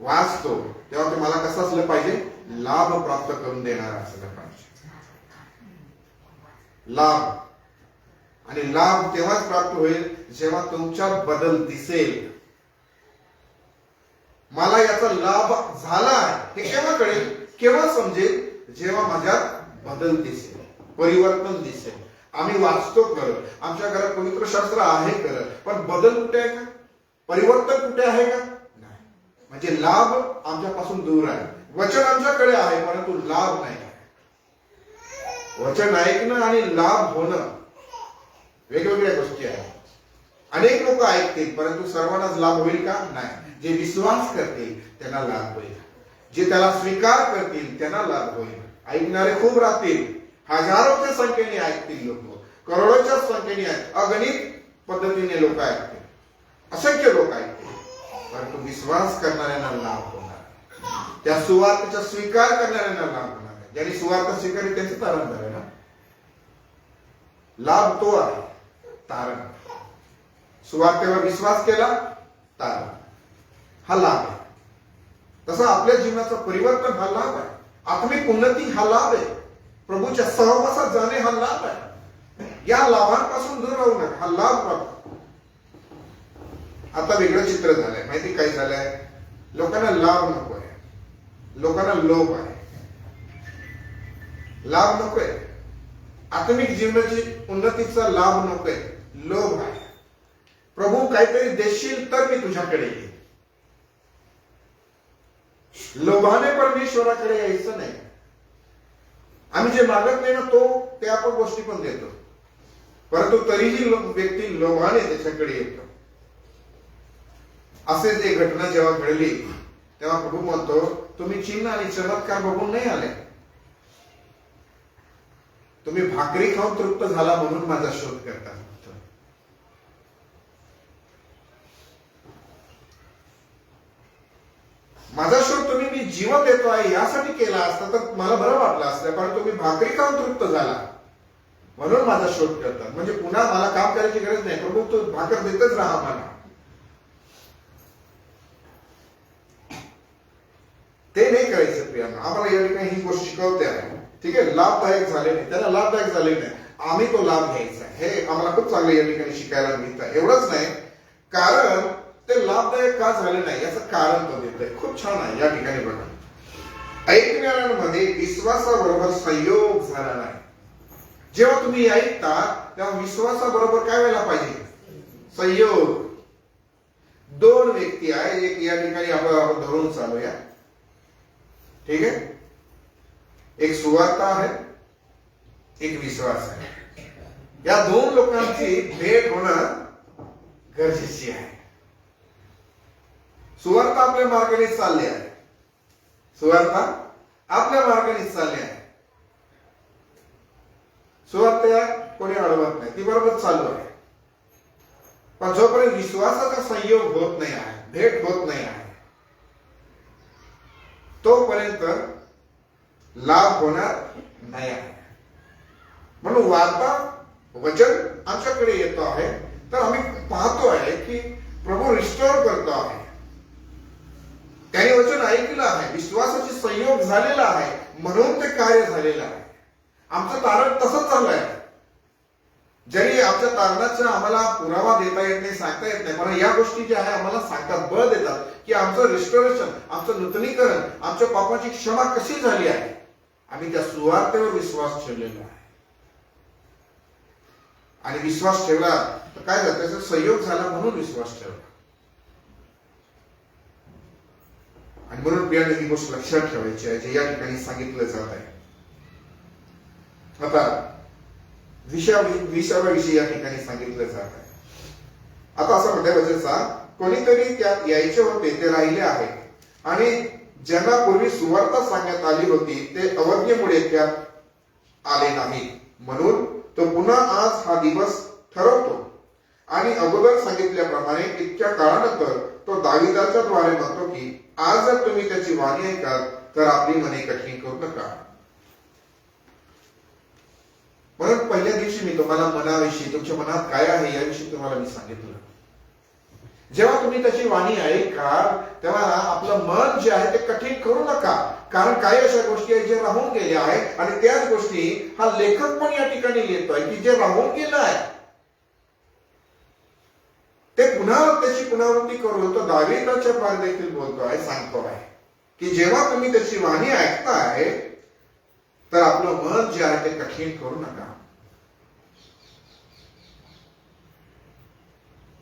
वाचतो, तेव्हा ते मला कसं असलं पाहिजे? लाभ प्राप्त करून देणार असलं पाहिजे. लाभ, आणि लाभ तेव्हाच प्राप्त होईल जेव्हा तुमच्यात बदल दिसेल. मला याचा लाभ झाला आहे हे केव्हा कळेल, केव्हा समजेल? जेव्हा माझ्यात बदल दिसेल, परिवर्तन दिसेल. आम्ही वाचतो खरं, आमच्या घरात पवित्र शास्त्र आहे खरं, पण बदल कुठे आहे का? परिवर्तन कुठे आहे का? नाही. म्हणजे लाभ आमच्यापासून दूर आहे. वचन आमच्याकडे आहे परंतु लाभ नाही आहे. वचन ऐकणं आणि लाभ होणं वेगवेगळ्या गोष्टी आहेत. अनेक लोक ऐकतील परंतु सर्वांनाच लाभ होईल का? नाही. जे विश्वास करतील त्यांना लाभ होईल. जे त्याला स्वीकार करतील त्यांना लाभ होईल. ऐकणारे खूप राहतील, हजारोच्या संख्येने ऐकतील लोक, करोडोच्या संख्येने अगणित पद्धतीने लोक ऐकतील, असंख्य लोक ऐकतील, परंतु विश्वास करणाऱ्यांना लाभ होणार. त्या सुवार्तेचा स्वीकार करणाऱ्यांना लाभ होणार. ज्यांनी सुवार्ता स्वीकारली त्यांचं तारण झालं ना. लाभ तो आहे, तारण. सुवार्तेवर विश्वास केला, तारण, हा लाभ आहे. तसं आपल्या जीवनाचं परिवर्तन हा लाभ आहे. आत्मिक उन्नती हा लाभ आहे. प्रभूच्या सहवासात जाणे हा लाभ आहे. या लाभांपासून दूर राहू नका, हा लाभ प्राप्त. आता वेगळं चित्र झालंय. माहिती काय झालंय? लोकांना लाभ नको आहे, लोकांना लोभ आहे. लाभ नकोय, आत्मिक जीवनाची उन्नतीचा लाभ नकोय, लोभ आहे. प्रभू काहीतरी देशील तर मी तुझ्याकडे येईल. लोभाने परमेश्वराकडे यायचं नाही. आम्ही जे मागत नाही ना ते आपण गोष्टी पण देतो, परंतु तरीही व्यक्ती लोभाने त्याच्याकडे येतो. असे जे घटना जेव्हा घडली तेव्हा प्रभू म्हणतो, तुम्ही चिन्ह आणि चमत्कार बघून नाही आले, तुम्ही भाकरी खाऊन तृप्त झाला म्हणून माझा शोध करता. माझा शोध तुम्ही मी जीवन देतो आहे यासाठी केला असता तर मला बरं वाटलं असतं, पण तुम्ही भाकरी खाऊन तृप्त झाला म्हणून माझा शोध करतात. म्हणजे पुन्हा मला काम करायची गरज नाही, प्रभू तू भाकर देतच राहा मला. ते नाही करायचं प्रियांना. आम्हाला या ठिकाणी ही गोष्ट शिकवते आहे. ठीक आहे, लाभदायक झाले नाही, त्याला लाभदायक झाले नाही, आम्ही तो लाभ घ्यायचा. हे आम्हाला खूप चांगलं या ठिकाणी शिकायला मिळतं. एवढंच नाही, कारण ते लाभदायक का झाले नाही याचं कारण तो देत आहे. खूप छान आहे. या ठिकाणी बघा, ऐकणाऱ्यांमध्ये विश्वासाबरोबर संयोग झाला नाही. जेव्हा तुम्ही ऐकता तेव्हा विश्वासाबरोबर काय व्हायला पाहिजे? संयोग. दोन व्यक्ती आहे, एक या ठिकाणी आपण धरून चालूया. ठीक आहे, एक सुवार्ता आहे, एक विश्वास आहे. या दोन लोकांची भेट होणं गरजेची आहे. सुवार्ता आपल्या मार्गाने चालली आहे, सुवार्ता आपल्या मार्गाने चालली आहे. सुवार्ता कोणी अडवत नाही, ती बरोबर चालू आहे. पण जोपर्यंत विश्वासाचा संयोग होत नाही आहे, भेट होत नाही आहे, तोपर्यंत लाभ होणार नाही आहे. म्हणून वार्ता वचन आमच्याकडे येतो आहे तर आम्ही पाहतो आहे की प्रभू रिस्टोर करतो आहे. त्याने वचन ऐकलं आहे, विश्वासाचे संयोग झालेला आहे म्हणून ते कार्य झालेलं आहे. आमचं तारण तसंच झालंय. जरी आमच्या तारणाचा आम्हाला पुरावा देता येत नाही, सांगता येत नाही, पण या गोष्टी ज्या आहे आम्हाला सांगतात, बळ देतात की आमचं रिस्टोरेशन, आमचं नूतनीकरण, आमच्या पापाची क्षमा कशी झाली आहे. आम्ही त्या सुवार्तेवर विश्वास ठेवलेला आहे. आणि विश्वास ठेवला तर काय झालं? त्याचा संयोग झाला म्हणून विश्वास ठेवला. आणि म्हणून प्रियांनी ही गोष्ट लक्षात ठेवायची आहे जे या ठिकाणी सांगितलं जात आहे. आता विषयाविषयी या ठिकाणी सांगितलं जात आहे. आता असं म्हणते वचनचा, कोणीतरी त्यात यायचे होते ते राहिले आहे, आणि ज्यांना पूर्वी सुवार्ता सांगण्यात आली होती ते अवज्ञेमुळे त्यात आले नाही, म्हणून तो पुन्हा आज हा दिवस ठरवतो. आणि अगोदर सांगितल्याप्रमाणे इतक्या काळानंतर तो दाविदाच्या द्वारे म्हणतो की आज जर तुम्ही त्याची वाणी ऐकाल तर आपली मने कठीण करू नका. म्हणून पहिल्या दिवशी मी तुम्हाला मनाविषयी, तुमच्या मनात काय आहे याविषयी तुम्हाला मी सांगितलं. जेव्हा तुम्ही त्याची वाणी ऐकाल तेव्हा आपलं मन जे आहे ते कठीण करू नका. कारण काही अशा गोष्टी आहेत जे राहून गेल्या आहेत, आणि त्याच गोष्टी हा लेखक पण या ठिकाणी लिहितोय की जे राहून गेलं आहे ते पुन्हा त्याची पुनरावृत्ती करू. तो दाविदाच्या द्वारे देखील बोलतो आहे, सांगतो आहे की जेव्हा तुम्ही त्याची वाणी ऐकताय तर आपलं मन जे आहे ते कठीण करू नका.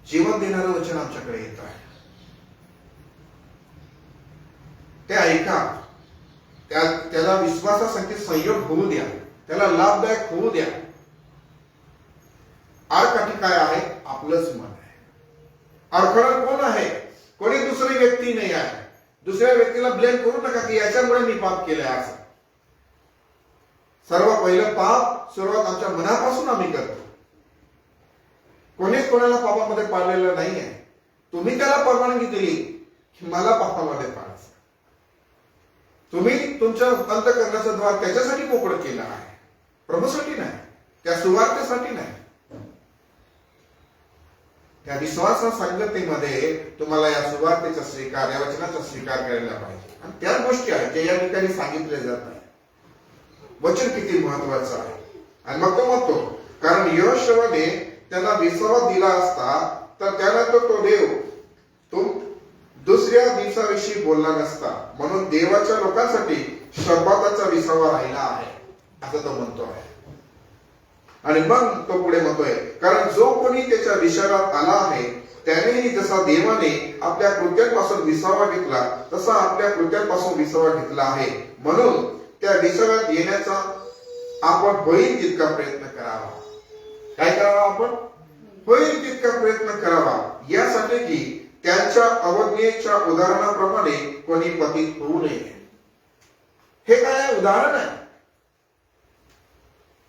जीवन देणारं वचन आमच्याकडे येत आहे. संयोग होऊ द्या, त्याला लाभदायक होऊ द्या. आडकाठी काय आहे? आपलंच मन आहे. अडखळण कोण आहे? कोणी दुसरी व्यक्ती नाही आहे. दुसऱ्या व्यक्तीला ब्लेम करू नका की याच्यामुळे मी पाप केलंय असं. सर्व पहिलं पाप सुरुवात आमच्या मनापासून आम्ही करतो. कोणीच कोणाला पापामध्ये पाडलेलं नाहीये. तुम्ही त्याला परवानगी दिली की मला पापामध्ये पाडायचं. तुम्ही तुमच्या अंतःकरणाचं द्वार त्याच्यासाठी मोकळं केलं आहे, प्रभूसाठी नाही, त्या सुवार्तेसाठी नाही. त्या विश्वास संगतीमध्ये तुम्हाला या सुवार्तेचा स्वीकार, या वचनाचा स्वीकार करायला पाहिजे. आणि त्या गोष्टी आहेत जे या ठिकाणी सांगितले जात आहे. वचन किती महत्वाचं आहे. आणि मग तो म्हणतो, कारण यहोशूआने त्यांना विसावा दिला असता तर त्यानंतर तो देव तो दुसऱ्या दिवसाविषयी बोलला नसता, म्हणून देवाच्या लोकांसाठी शब्बाताचा विसावा राहिला आहे असं तो म्हणतो आहे. आणि मग तो पुढे म्हणतोय, कारण जो कोणी त्याच्या विचारात आला आहे त्यानेही जसा देवाने आपल्या कृत्यांपासून विसावा घेतला तसा आपल्या कृत्यांपासून विसावा घेतला आहे. म्हणून त्या विसाव्यात येण्याचा आपण होईल तितका प्रयत्न करावा. काय करावा? आपण होईल तितका प्रयत्न करावा, यासाठी की त्यांच्या अवज्ञेच्या उदाहरणाप्रमाणे कोणी पतित होऊ नये. हे काय उदाहरण आहे?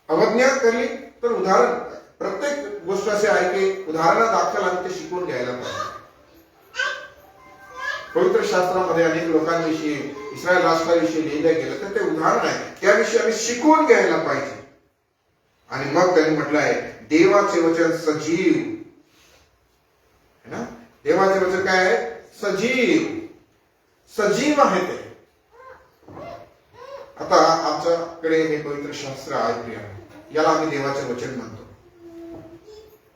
अवज्ञा केली तर उदाहरण, प्रत्येक गोष्ट असे आहे की उदाहरणादाखल आम्ही ते शिकून घ्यायला पाहिजे. पवित्र शास्त्रामध्ये अनेक लोकांविषयी, इस्रायल राष्ट्राविषयी लिहिलं गेलं तर ते उदाहरण आहे, त्याविषयी आम्ही शिकून घ्यायला पाहिजे. आणि मग त्यांनी म्हटलं आहे, देवाचे वचन सजीव है ना. देवाचे वचन काय आहे? सजीव. सजीव आहे ते. आता आमच्याकडे हे पवित्र शास्त्र आहे प्रिय, याला आम्ही देवाचे वचन म्हणतो.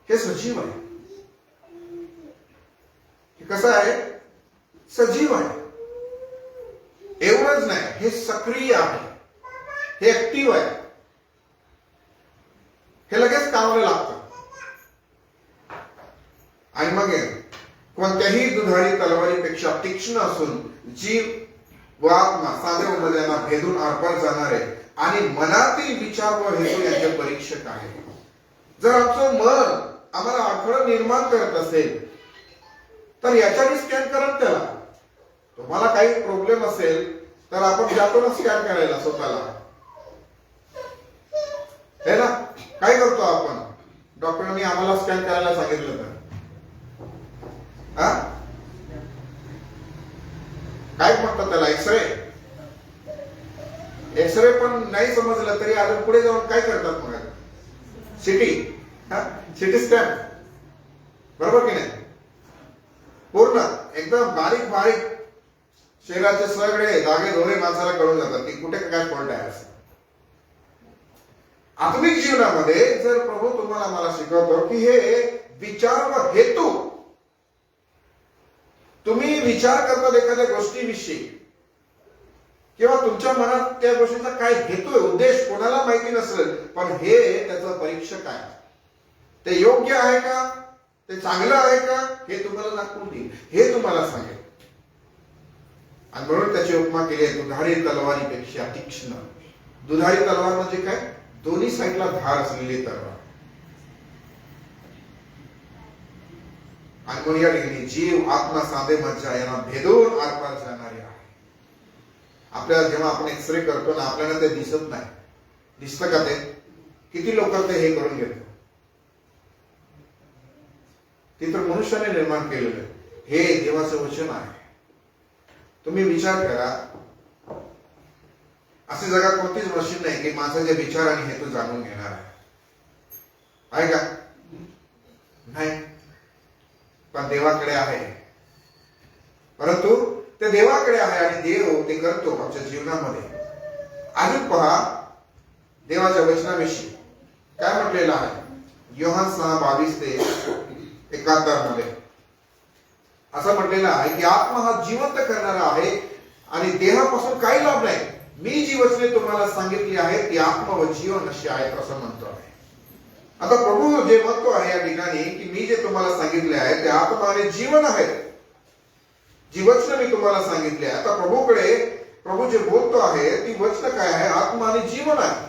हे सजीव आहे. हे कसं आहे? सजीव आहे. एवढंच नाही, हे सक्रिय आहे, हे ऍक्टिव्ह आहे, हे लगेच कामाला लागतं. आणि मग कोणत्याही दुधारी तलवारीपेक्षा तीक्ष्ण असून जीव व आत्मा साधे उमद्यांना भेदून आरपार जाणारे आणि मनातील विचार व हेतू यांचे परीक्षक आहे. जर आमचं मन आम्हाला अडथळा निर्माण करत असेल तर याच्याने स्कॅन करत त्याला. तुम्हाला काही प्रॉब्लेम असेल तर आपण जातो ना स्कॅन करायला स्वतःला, है ना. काय करतो आपण? डॉक्टरांनी आम्हाला स्कॅन करायला सांगितलं तर काय म्हणतात त्याला? एक्सरे. एक्सरे पण नाही समजलं तरी अजून पुढे जाऊन काय करतात मग? सिटी, सिटी स्कॅन, बरोबर की नाही? पूर्ण एकदम बारीक बारीक शरीराचे सगळे धागे धोरे माणसाला कळून जातात की कुठे काय फॉल्ट आहे असं. आत्मिक जीवनामध्ये जर प्रभू तुम्हाला मला शिकवतो की हे विचार व हेतू, तुम्ही विचार करतात एखाद्या गोष्टीविषयी किंवा तुमच्या मनात त्या गोष्टीचा काय हेतू आहे, उद्देश कोणाला माहिती नसेल, पण हे त्याचं परीक्षक आहे. ते योग्य आहे का, ते चांगलं आहे का, हे तुम्हाला दाखवून देईल, हे तुम्हाला सांगेल. आणि म्हणून त्याची उपमा केली आहे दुधारी तलवारीपेक्षा तीक्ष्ण. दुधारी तलवार म्हणजे काय? दोन्ही साईडला धार असलेली तलवार. आणि म्हणून या ठिकाणी जीव, आत्मा, साधे मज्जा यांना भेदून आरपार जाणारी आहे. आपल्याला जेव्हा आपण एक्सरे करतो ना, आपल्याला ते दिसत नाही. दिसतं का ते? किती लोक ते हे करून घेतात. ते तर मनुष्याने निर्माण केलेलं आहे. हे देवाचं वचन आहे. तुम्ही विचार करा, अशी जगात कोणतीच मशीन नाही की माणसाचे विचार आणि हेतू जाणून घेणार आहे का? नाही. पण देवाकडे आहे. परंतु ते देवाकडे आहे आणि देव ते करतो आमच्या जीवनामध्ये. अजून पहा देवाच्या वचनाविषयी काय म्हटलेलं आहे. योहान 6:22-71 मध्ये असं म्हटलेलं आहे की आत्मा हा जिवंत करणारा आहे आणि देहापासून काही लाभ नाही. मी जी वचने तुम्हाला सांगितली आहेत ती आत्मा व जीवन अशी आहेत असं म्हणतो आहे. आता प्रभू जे म्हणतो आहे या ठिकाणी की मी जे तुम्हाला सांगितले आहे ते आत्मा आणि जीवन आहेत. जी वचने मी तुम्हाला सांगितले. आता प्रभूकडे प्रभू जे बोलतो आहे ती वचन काय आहे? आत्मा आणि जीवन आहे.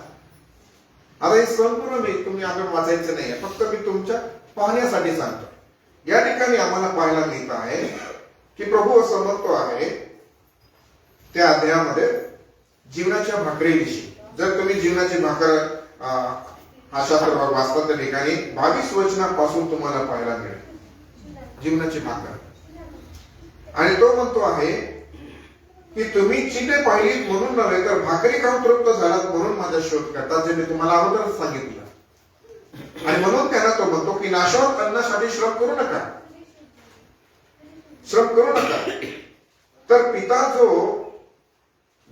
आता हे संपूर्ण मी तुम्ही आपण वाचायचं नाही, फक्त मी तुमच्या पाहण्यासाठी सांगतो. या ठिकाणी आम्हाला पाहायला मिळत आहे की प्रभू असं म्हणतो आहे त्या अध्यायामध्ये जीवनाच्या भाकरीविषयी. जर तुम्ही जीवनाची भाकर हा शास्त्र भाग वाचता त्या ठिकाणी 22 वचनापासून तुम्हाला पाहायला मिळेल जीवनाची भाकर. आणि तो म्हणतो आहे की तुम्ही चिन्हे पाहिलीत म्हणून नव्हे तर भाकरी खाऊन तृप्त झालात म्हणून माझा शोध करता, जे मी तुम्हाला अगोदरच सांगितलं. आणि म्हणून त्यांना तो म्हणतो की नाशवंत अन्नासाठी श्रम करू नका, श्रम करू नका. तर पिता जो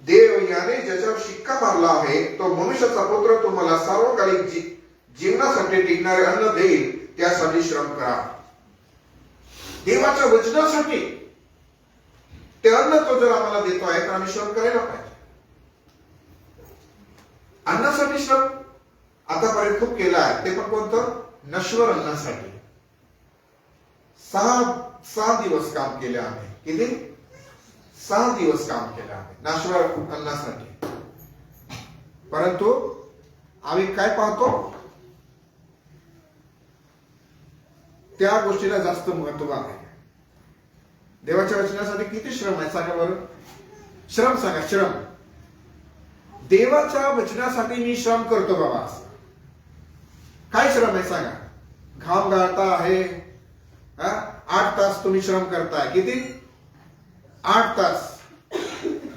देव याने ज्याच्यावर शिक्का मारला आहे तो मनुष्याचा पुत्र तुम्हाला सार्वकालिक जीवनासाठी टिकणारे अन्न देईल, त्यासाठी श्रम करा. देवाच्या वचनासाठी ते अन्न तो जर आम्हाला देतो आहे तर आम्ही श्रम करायला पाहिजे. अन्नासाठी श्रम आतापर्यंत खूप केला आहे, ते पण कोणतं? नश्वर अन्नासाठी. 6 दिवस काम केले आम्ही. किती? 6 दिवस काम केलं आम्ही नश्वर अन्नासाठी. परंतु आम्ही काय पाहतो? त्या गोष्टीला जास्त महत्व आहे. देवाच्या वचनासाठी किती श्रम आहे सांगा बरं? श्रम सांगा, श्रम. देवाच्या वचनासाठी मी श्रम करतो बाबा. काय श्रम आहे सांगा? घाम गाळता आहे, 8 तास तुम्ही श्रम करताय. किती? 8 तास.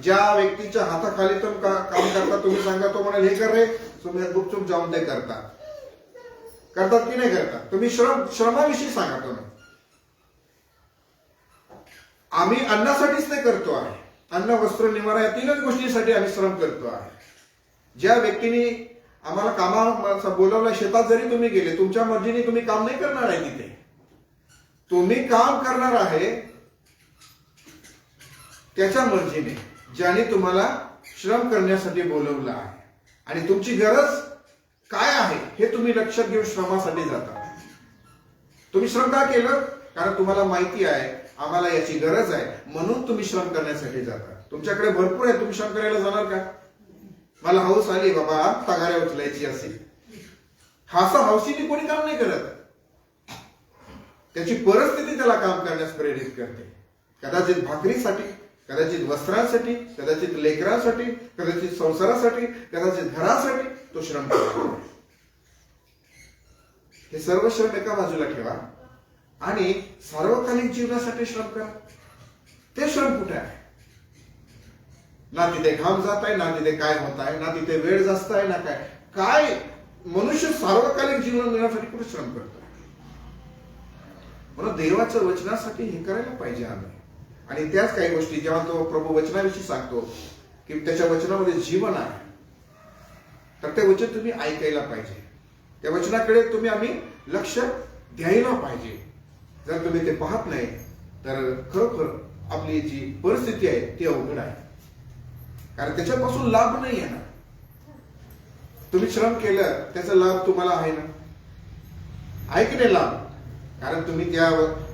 ज्या व्यक्तीच्या हाताखाली तुम्ही काम करता तुम्ही सांगा, तो म्हणाल हे कर रे, तुम्ही गुपचूप जाऊन ते करतात की नाही करतात? तुम्ही श्रमाविषयी सांगा. तुम्ही आम्ही अन्नासाठीच ते करतो आहे. अन्न, वस्त्र, निवारा या 3च गोष्टीसाठी आम्ही श्रम करतो आहे. ज्या व्यक्तीने आम्हाला कामा बोलवलं, शेतात जरी तुम्ही गेले, तुमच्या मर्जीने तुम्ही काम नाही करणार आहे. तिथे तुम्ही काम करणार आहे त्याच्या मर्जीने, ज्याने तुम्हाला श्रम करण्यासाठी बोलवलं आहे. आणि तुमची गरज काय आहे हे तुम्ही लक्षात घेऊन श्रमासाठी जाता. तुम्ही श्रम का केलं? कारण तुम्हाला माहिती आहे आम्हाला याची गरज आहे, म्हणून तुम्ही श्रम करण्यासाठी जाता. तुमच्याकडे भरपूर आहे, तुम्ही श्रम करायला जाणार का? मला हौस आली बाबा तगाऱ्या उचलायची असेल, हासा हौशीने कोणी काम नाही करत. त्याची परिस्थिती त्याला काम करण्यास प्रेरित करते. कदाचित भाकरीसाठी, कदाचित वस्त्रांसाठी, कदाचित लेकरांसाठी, कदाचित संसारासाठी, कदाचित घरासाठी तो श्रम करतो. हे सर्व श्रम एका बाजूला ठेवा आणि सार्वकालिक जीवनासाठी श्रम करा. ते श्रम कुठे आहे? ना तिथे घाम जात आहे, ना तिथे काय होत आहे, ना तिथे वेळ जास्त आहे, ना काय मनुष्य सार्वकालिक जीवन मिळण्यासाठी कुठे श्रम करतो? म्हणून देवाच्या वचनासाठी हे करायला पाहिजे आम्ही. आणि त्याच काही गोष्टी जेव्हा तो प्रभू वचनाविषयी सांगतो की त्याच्या वचनामध्ये जीवन आहे, तर ते वचन तुम्ही ऐकायला पाहिजे. त्या वचनाकडे आम्ही लक्ष द्यायला पाहिजे. जर तुम्ही ते पाहत नाही तर खरोखर आपली जी परिस्थिती आहे ती अवघड आहे. कारण त्याच्यापासून लाभ नाही आहे ना. तुम्ही श्रम केलं त्याचा लाभ तुम्हाला आहे ना, आहे की नाही लाभ? कारण तुम्ही त्या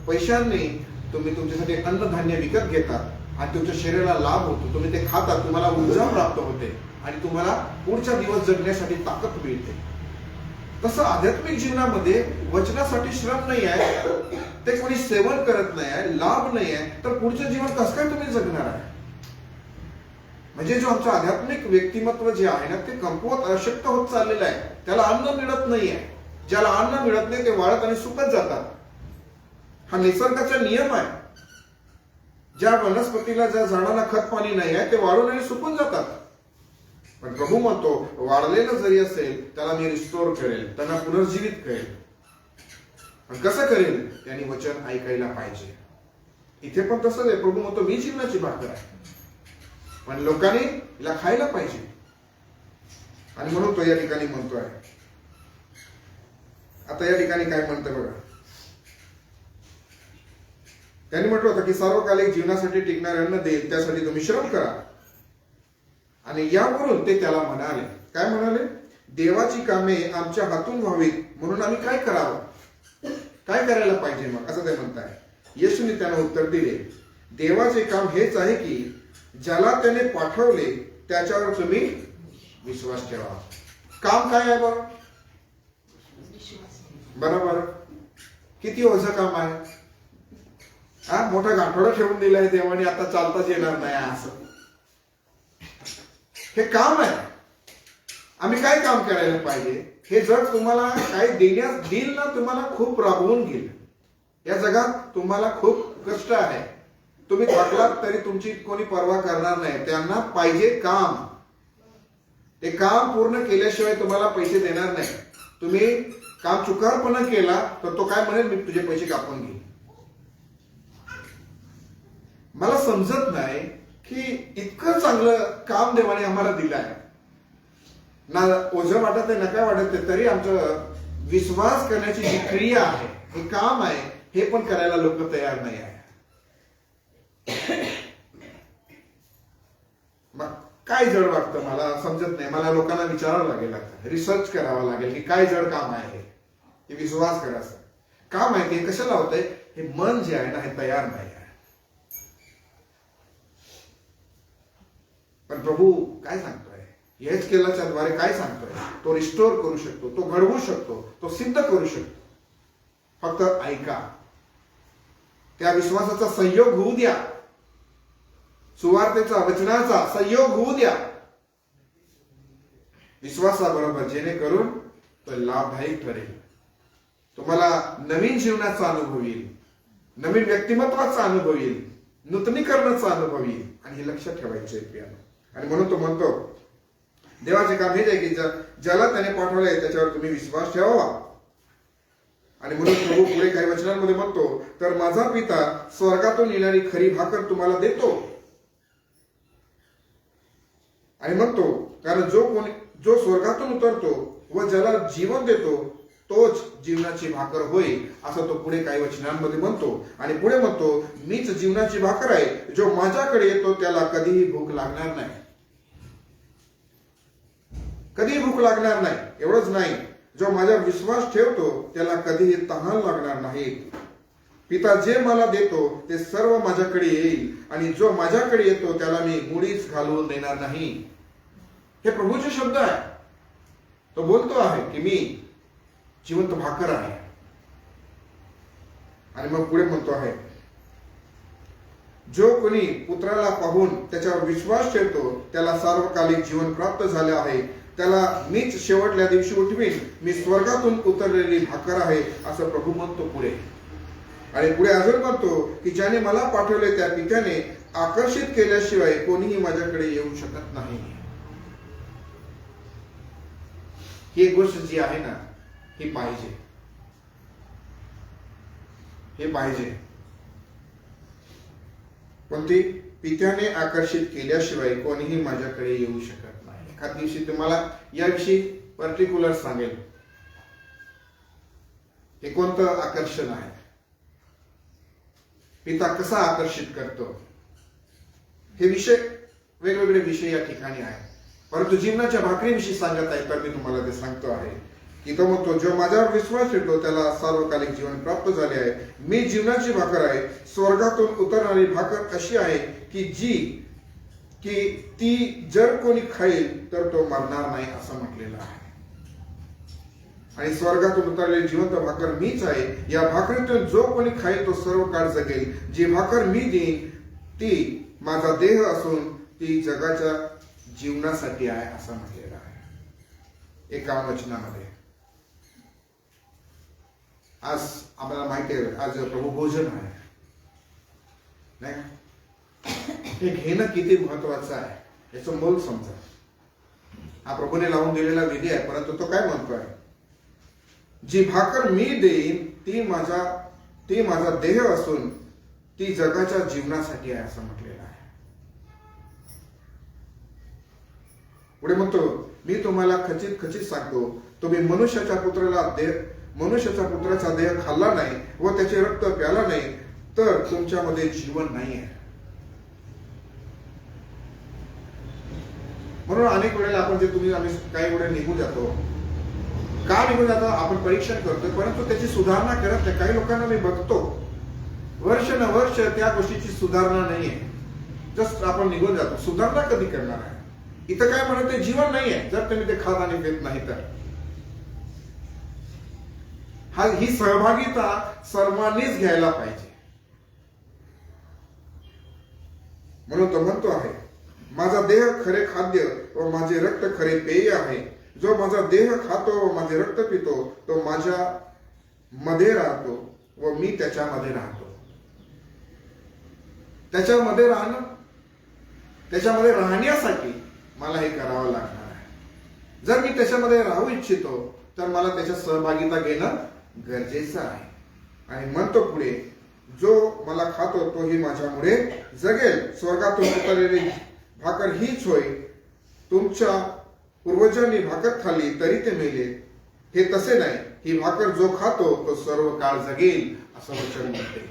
पैशांनी तुम्ही तुमच्यासाठी अन्नधान्य विकत घेतात आणि तुमच्या शरीराला लाभ होतो. तुम्ही ते खाता, तुम्हाला ऊर्जा प्राप्त होते आणि तुम्हाला पुढच्या दिवस जगण्यासाठी ताकद मिळते. तसं आध्यात्मिक जीवनामध्ये वचनासाठी श्रम नाही आहे, ते कोणी सेवन करत नाही आहे, लाभ नाही आहे, तर पुढचं जीवन कसं काय तुम्ही जगणार आहे? म्हणजे जो आमचं आध्यात्मिक व्यक्तिमत्व जे आहे ना ते कमकुवत, अशक्त होत चाललेलं आहे. त्याला अन्न मिळत नाहीये. ज्याला अन्न मिळत नाही ते वाळत आणि सुकत जातात. हा निसर्गाचा नियम आहे. ज्या वनस्पतीला, ज्या झाडाला खत पाणी नाही आहे ते वाळून आणि सुकून जातात. पण प्रभू म्हणतो वाढलेलं जरी असेल त्याला मी रिस्टोर करेल, त्यांना पुनर्जीवित करेल. पण कसं करेल? त्यांनी वचन ऐकायला पाहिजे. इथे पण तसंच आहे. प्रभू म्हणतो मी जीवनाची भाकर आहे, पण लोकांनी तिला खायला पाहिजे. आणि म्हणून तो या ठिकाणी म्हणतोय. आता या ठिकाणी काय म्हणतं बघा. त्यांनी म्हटलं होतं की सार्वकालिक जीवनासाठी टिकणारे अन्न देईल, त्यासाठी तुम्ही श्रम करा. आणि यावरून ते त्याला म्हणाले, काय म्हणाले? देवाची कामे आमच्या हातून व्हावीत म्हणून आम्ही काय करावं? काय करायला पाहिजे मग, असं ते म्हणताय. येशूने त्यांना उत्तर दिले, देवाचे काम हेच आहे की ज्याला त्याने पाठवले त्याच्यावर तुम्ही विश्वास ठेवा. काम काय आहे बरं? बरोबर. किती ओझं काम आहे. हा, मोठा गाठोडा ठेवून दिलाय देवाने, आता चालताच येणार नाही असं. हे काम आहे. आम्ही काय काम करायला पाहिजे? हे जग तुम्हाला काय देण्यास देईल ना, तुम्हाला खूप राबवून घेईल. या जगात तुम्हाला खूप कष्ट आहे. तुम्ही थकलात तरी तुमची कोणी पर्वा करणार नाही. त्यांना पाहिजे काम. ते काम पूर्ण केल्याशिवाय तुम्हाला पैसे देणार नाही. तुम्ही काम चुकारपणा केला तर तो काय म्हणेल, मी तुझे पैसे कापून घेईन. मला समजत नाही की इतकं चांगलं काम देवाने आम्हाला दिलं आहे ना, ओझं वाटत आहे ना काय वाटत आहे, तरी आमचं विश्वास करण्याची जी क्रिया आहे, हे काम आहे, हे पण करायला लोक तयार नाही आहे. मग काय जड वाटतं मला समजत नाही. मला लोकांना विचारावं लागेल, आता रिसर्च करावं लागेल की काय जड काम आहे हे विश्वास करायचं काम आहे. ते कशाला होतंय? हे मन जे आहे ना, हे तयार नाही आहे. पण प्रभू काय सांगतोय? हेच केल्याच्या द्वारे काय सांगतोय? तो रिस्टोर करू शकतो, तो घडवू शकतो, तो सिद्ध करू शकतो. फक्त ऐका. त्या विश्वासाचा संयोग होऊ द्या. सुवार्तेचा वचनाचा संयोग होऊ द्या विश्वासाबरोबर, जेणेकरून तो लाभदायक ठरेल. तुम्हाला नवीन जीवनाचा अनुभव येईल, नवीन व्यक्तिमत्वाचा अनुभव येईल, नूतनीकरणाचा अनुभव येईल. आणि हे लक्षात ठेवायचे प्रियानो. आणि म्हणून तो म्हणतो, देवाचे काम हेच आहे की ज्याला त्याने पाठवलंय त्याच्यावर तुम्ही विश्वास ठेवावा. आणि म्हणून प्रभू पुढे काही वचनांमध्ये म्हणतो, तर माझा पिता स्वर्गातून येणारी खरी भाकर तुम्हाला देतो. आणि म्हणतो, कारण जो स्वर्गातून उतरतो व ज्याला जीवन देतो तोच जीवनाची भाकर होईल, असं तो पुढे काही वचनांमध्ये म्हणतो. आणि पुढे म्हणतो, मीच जीवनाची भाकर आहे. जो माझ्याकडे येतो त्याला कधीही भूक लागणार नाही. कधीही भूक लागणार नाही. एवढंच नाही, जो माझ्यावर विश्वास ठेवतो त्याला कधीही तहान लागणार नाही. पिता जे मला देतो ते सर्व माझ्याकडे येईल, आणि जो माझ्याकडे येतो त्याला मी मुळीच घालवून देणार नाही. हे प्रभूचे शब्द आहे. तो बोलतो आहे की मी जिवंत भाकर आहे. आणि मग पुढे म्हणतो आहे, जो कोणी पुत्राला पाहून त्याच्यावर विश्वास ठेवतो त्याला सार्वकालिक जीवन प्राप्त झाले आहे. त्याला मीच शेवटल्या दिवशी उठवीन. मी स्वर्गातून उतरलेली भाकर आहे, असं प्रभू म्हणतो पुढे. आणि पुढे अजून म्हणतो की ज्याने मला पाठवले त्या पित्याने आकर्षित केल्याशिवाय कोणीही माझ्याकडे येऊ शकत नाही. ही एक गोष्ट जी आहे ना, ही पाहिजे. हे पाहिजे. कोणती? पित्याने आकर्षित केल्याशिवाय कोणीही माझ्याकडे येऊ शकत नाही. एखाद दिवशी तुम्हाला याविषयी पर्टिक्युलर सांगेल, हे कोणतं आकर्षण आहे, पिता कसा आकर्षित करतो. हे विषय, वेगवेगळे विषय या ठिकाणी आहे. परंतु जीवनाच्या भाकरीविषयी सांगत आहे, तर मी तुम्हाला ते सांगतो आहे की तो म्हणतो, जो माझ्यावर विश्वास ठेवतो त्याला सार्वकालिक जीवन प्राप्त झाले आहे. मी जीवनाची भाकर आहे. स्वर्गातून उतरणारी भाकर अशी आहे की ती जर कोणी खाईल तर तो मरणार नाही, असं म्हटलेलं आहे. आणि स्वर्गातून उतरलेली जिवंत भाकर मीच आहे. या भाकरीतून जो कोणी खाईल तो सर्व काळ जगेल. जी भाकर मी देईन ती माझा देह असून ती जगाच्या जीवनासाठी आहे, असं म्हटलेलं आहे एका वचनामध्ये. आज आम्हाला माहिती आहे, आज प्रभू भोजन आहे, नाही का? हे घेणं किती महत्वाचं आहे याचं मोल समजा. हा प्रभूने लावून दिलेला विधी आहे. परंतु तो काय म्हणतोय, जी भाकर मी देईन ती माझा देह असून ती जगाच्या जीवनासाठी आहे, असं म्हटलेलं आहे. पुढे म्हणतो, मी तुम्हाला खचित सांगतो, तुम्ही मनुष्याच्या पुत्राचा देह खाल्ला नाही व त्याचे रक्त प्याला नाही तर तुमच्यामध्ये जीवन नाही आहे. म्हणून अनेक वेळेला आपण आम्ही काही वेळेला निघून जातो. का निघून जातो? आपण परीक्षण करतोय, परंतु त्याची सुधारणा करत नाही. काही लोकांना मी बघतो, वर्ष न वर्ष त्या गोष्टीची सुधारणा नाहीये. जस्ट आपण निघून जातो. सुधारणा कधी करणार आहे? इथं काय म्हणत ते जीवन नाही आहे जर तुम्ही ते खात आणि पेत नाही तर. ही सहभागिता सर्वांनीच घ्यायला पाहिजे. म्हणून तो म्हणतो आहे, माझा देह खरे खाद्य व माझे रक्त खरे पेय आहे. जो माझा देह खातो व माझे रक्त पितो तो माझ्या मध्ये राहतो व मी त्याच्यामध्ये राहतो. त्याच्यामध्ये राहण्यासाठी मला हे करावं लागणार आहे. जर मी त्याच्यामध्ये राहू इच्छितो तर मला त्याच्यात सहभागिता घेणं गरजेचं आहे. आणि म्हणतो पुढे, जो मला खातो तोही माझ्यामुळे जगेल. स्वर्गातून उतरलेली भाकर हीच होय. तुमच्या पूर्वजांनी भाकर खाल्ली तरी ते मेले, हे तसे नाही. ही भाकर जो खातो तो सर्व काळ जगेल असं वचन म्हणते.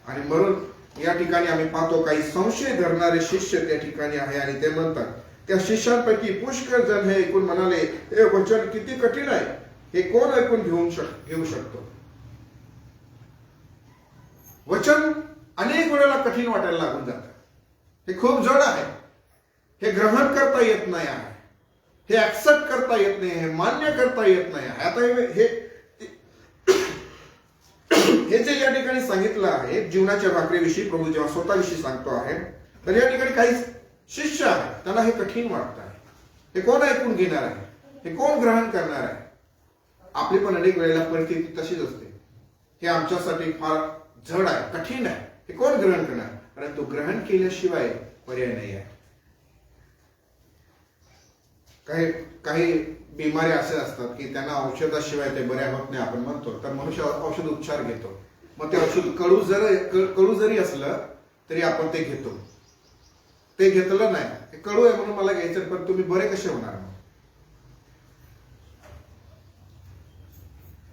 आणि म्हणून या ठिकाणी आम्ही पाहतो काही संशय धरणारे शिष्य त्या ठिकाणी आहे आणि ते म्हणतात, त्या शिष्यांपैकी पुष्कळ जण हे ऐकून म्हणाले, हे वचन किती कठीण आहे, हे कोण ऐकून घेऊ शकतो? वचन अनेक वेळेला कठीण वाटायला लागून जातं. हे खूप जड आहे, हे ग्रहण करता येत नाही आहे, हे ऍक्सेप्ट करता येत नाही, हे मान्य करता येत नाही आहे. आता हे जे या ठिकाणी सांगितलं आहे जीवनाच्या भाकरीविषयी, प्रभू जेव्हा स्वतःविषयी सांगतो आहे, तर या ठिकाणी काही शिष्य आहेत, त्यांना हे कठीण वाटत आहे. हे कोण ऐकून घेणार आहे? हे कोण ग्रहण करणार आहे? आपली पण अनेक वेळेला परिस्थिती तशीच असते. हे आमच्यासाठी फार जड आहे, कठीण आहे, हे कोण ग्रहण करणार? परंतु ग्रहण केल्याशिवाय पर्याय नाही आहे. काही बिमारी असे असतात की त्यांना औषधाशिवाय ते बऱ्या होत नाही. आपण म्हणतो तर मनुष्य औषध उपचार घेतो, मग ते औषध कडू जरी असलं तरी आपण ते घेतो. ते घेतलं नाही, ते कडू आहे म्हणून मला घ्यायचं, पण तुम्ही बरे कसे होणार?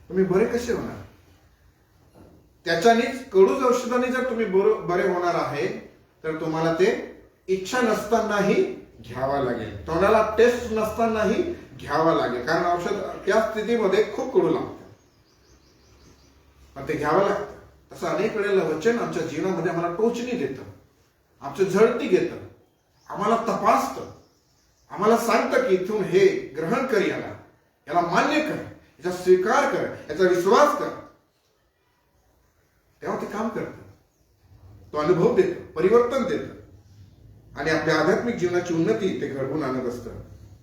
तुम्ही बरे कसे होणार? त्याच्यानेच कडूच औषधाने जर तुम्ही बरे होणार आहे तर तुम्हाला ते इच्छा नसतानाही घ्यावा लागेल, तोंडाला टेस्ट नसतानाही घ्यावा लागेल. कारण औषध त्या स्थितीमध्ये खूप कडू लागतं, पण ते घ्यावं लागतं. तसं अनेक वेळेला वचन आमच्या जीवनामध्ये आम्हाला टोचणी देतं, आमच्या झळती घेतं, आम्हाला तपासतं, आम्हाला सांगतं की इथून हे ग्रहण कर, याला मान्य कर, याचा स्वीकार कर, याचा विश्वास कर. तेव्हा ते काम करतं, तो अनुभव देतो, परिवर्तन देतं आणि आपल्या आध्यात्मिक जीवनाची उन्नती ते घडवून आणत असतं.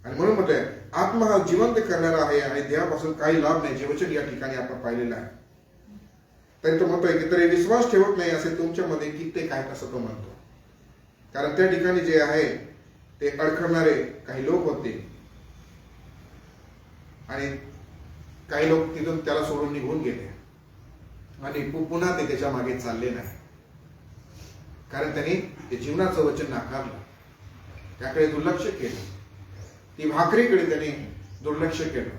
आणि म्हणून म्हटलंय, आत्मा हा जिवंत करणारा आहे आणि देहापासून काही लाभ नाही, जे वचन या ठिकाणी आपण पाहिलेलं आहे. तरी तो म्हणतोय की तरी विश्वास ठेवत नाही असे तुमच्यामध्ये कित्येक आहेत, असं तो म्हणतो. कारण त्या ठिकाणी जे आहे ते अडखळणारे काही लोक होते आणि काही लोक तिथून त्याला सोडून निघून गेले आणि पुन्हा ते त्याच्या मागे चालले नाही. कारण त्यांनी ते जीवनाचं वचन नाकारलं, त्याकडे दुर्लक्ष केलं, ती भाकरीकडे त्यांनी दुर्लक्ष केलं.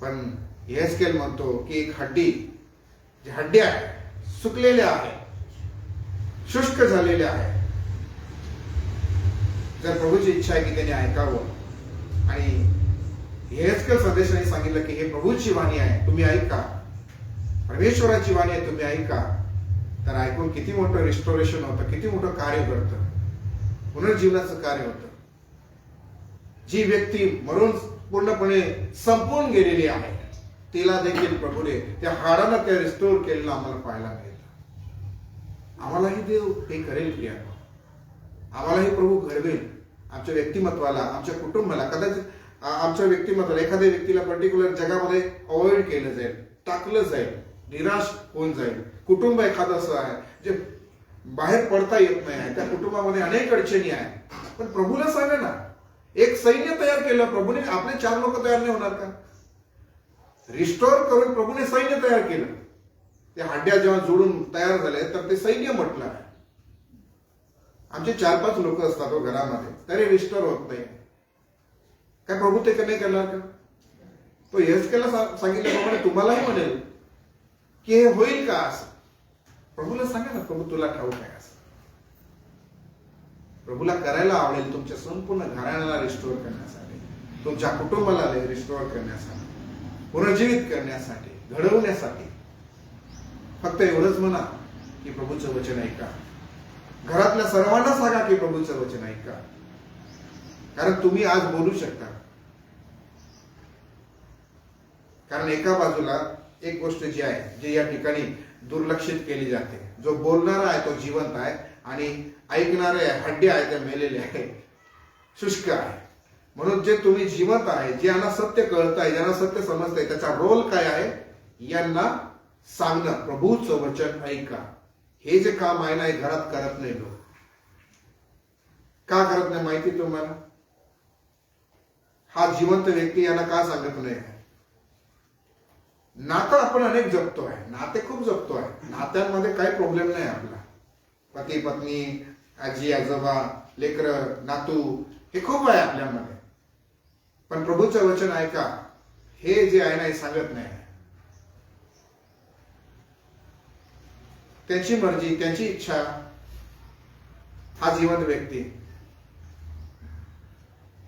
पण येहेजकेल म्हणतो की एक जे हड्डी आहे, सुकलेल्या आहे, शुष्क झालेल्या आहे, जर प्रभूची इच्छा आहे की त्यांनी ऐकावं. आणि येहेजकेल संदेशाने सांगितलं की हे प्रभूची वाणी आहे, तुम्ही ऐका, परमेश्वराची वाणी आहे, तुम्ही ऐका. तर ऐकून किती मोठं रिस्टोरेशन होतं, किती मोठं कार्य घडतं, पुनर्जीवनाचं कार्य होतं. जी व्यक्ती मरून पूर्णपणे संपून गेलेली आहे तिला देखील प्रभूने त्या हाडांना त्या रिस्टोर केलेलं आम्हाला पाहायला मिळतं. आम्हालाही देव हे करेल प्रिया, आम्हालाही प्रभू घडवेल. आमच्या व्यक्तिमत्वाला, आमच्या कुटुंबाला, कदाचित आमच्या व्यक्तिमत्वाला एखाद्या व्यक्तीला पर्टिक्युलर जगामध्ये अवॉइड केलं जाईल, टाकलं जाईल, निराश होऊन जाईल. कुटुंब एखादं असं आहे जे बाहेर पडता येत नाही आहे, त्या कुटुंबामध्ये अनेक अडचणी आहेत. पण प्रभूला सांगा ना, एक सैन्य तयार केलं प्रभूने, आपले 4 लोक तयार नाही होणार का? रिस्टोर करून प्रभूने सैन्य तयार केलं. ते हड्ड्या जेव्हा जोडून तयार झाले तर ते सैन्य म्हटलं आहे. आमचे 4-5 लोक असतात घरामध्ये, तरी रिस्टोर होत नाही. काय प्रभू ते नाही करणार का? तो येहेजकेलला सांगितल्याप्रमाणे तुम्हालाही म्हणेल की हे होईल का असं? प्रभूला सांगा ना, प्रभू तुला ठाऊक आहे असं. प्रभूला करायला आवडेल तुमच्या संपूर्ण घराण्याला रिस्टोर करण्यासाठी, तुमच्या कुटुंबाला रिस्टोर करण्यासाठी, पुनर्जीवित करण्यासाठी, घडवण्यासाठी. फक्त एवढंच म्हणा की प्रभूचं वचन ऐका, घरातल्या सर्वांना सांगा की प्रभूचं वचन ऐका, कारण तुम्ही आज बोलू शकता. कारण एका बाजूला एक गोष्ट जी आहे, जी या ठिकाणी दुर्लक्षित केली जाते, जो बोलणारा आहे तो जिवंत आहे आणि ऐकणारे हड्डे आहे ते मेलेले आहे, शुष्क आहे. म्हणून जे तुम्ही जिवंत आहे, ज्यांना सत्य कळत आहे, ज्यांना सत्य समजतंय, त्याचा रोल काय आहे, यांना सांगणं प्रभूचं वचन ऐका. हे जे काम आहे ना, हे घरात करत नाही लोक. का करत नाही माहिती तुम्हाला? हा जिवंत व्यक्ती यांना का सांगत नाही? नातं आपण अनेक जपतो आहे, नाते खूप जपतो आहे, नात्यांमध्ये काही प्रॉब्लेम नाही आपला. पती पत्नी, आजी आजोबा, लेकर नातू, हे खूप आहे आपल्यामध्ये. पण प्रभूचं वचन ऐका हे जे आहे ना, हे सांगत नाही. त्यांची मर्जी, त्यांची इच्छा, हा जिवंत व्यक्ती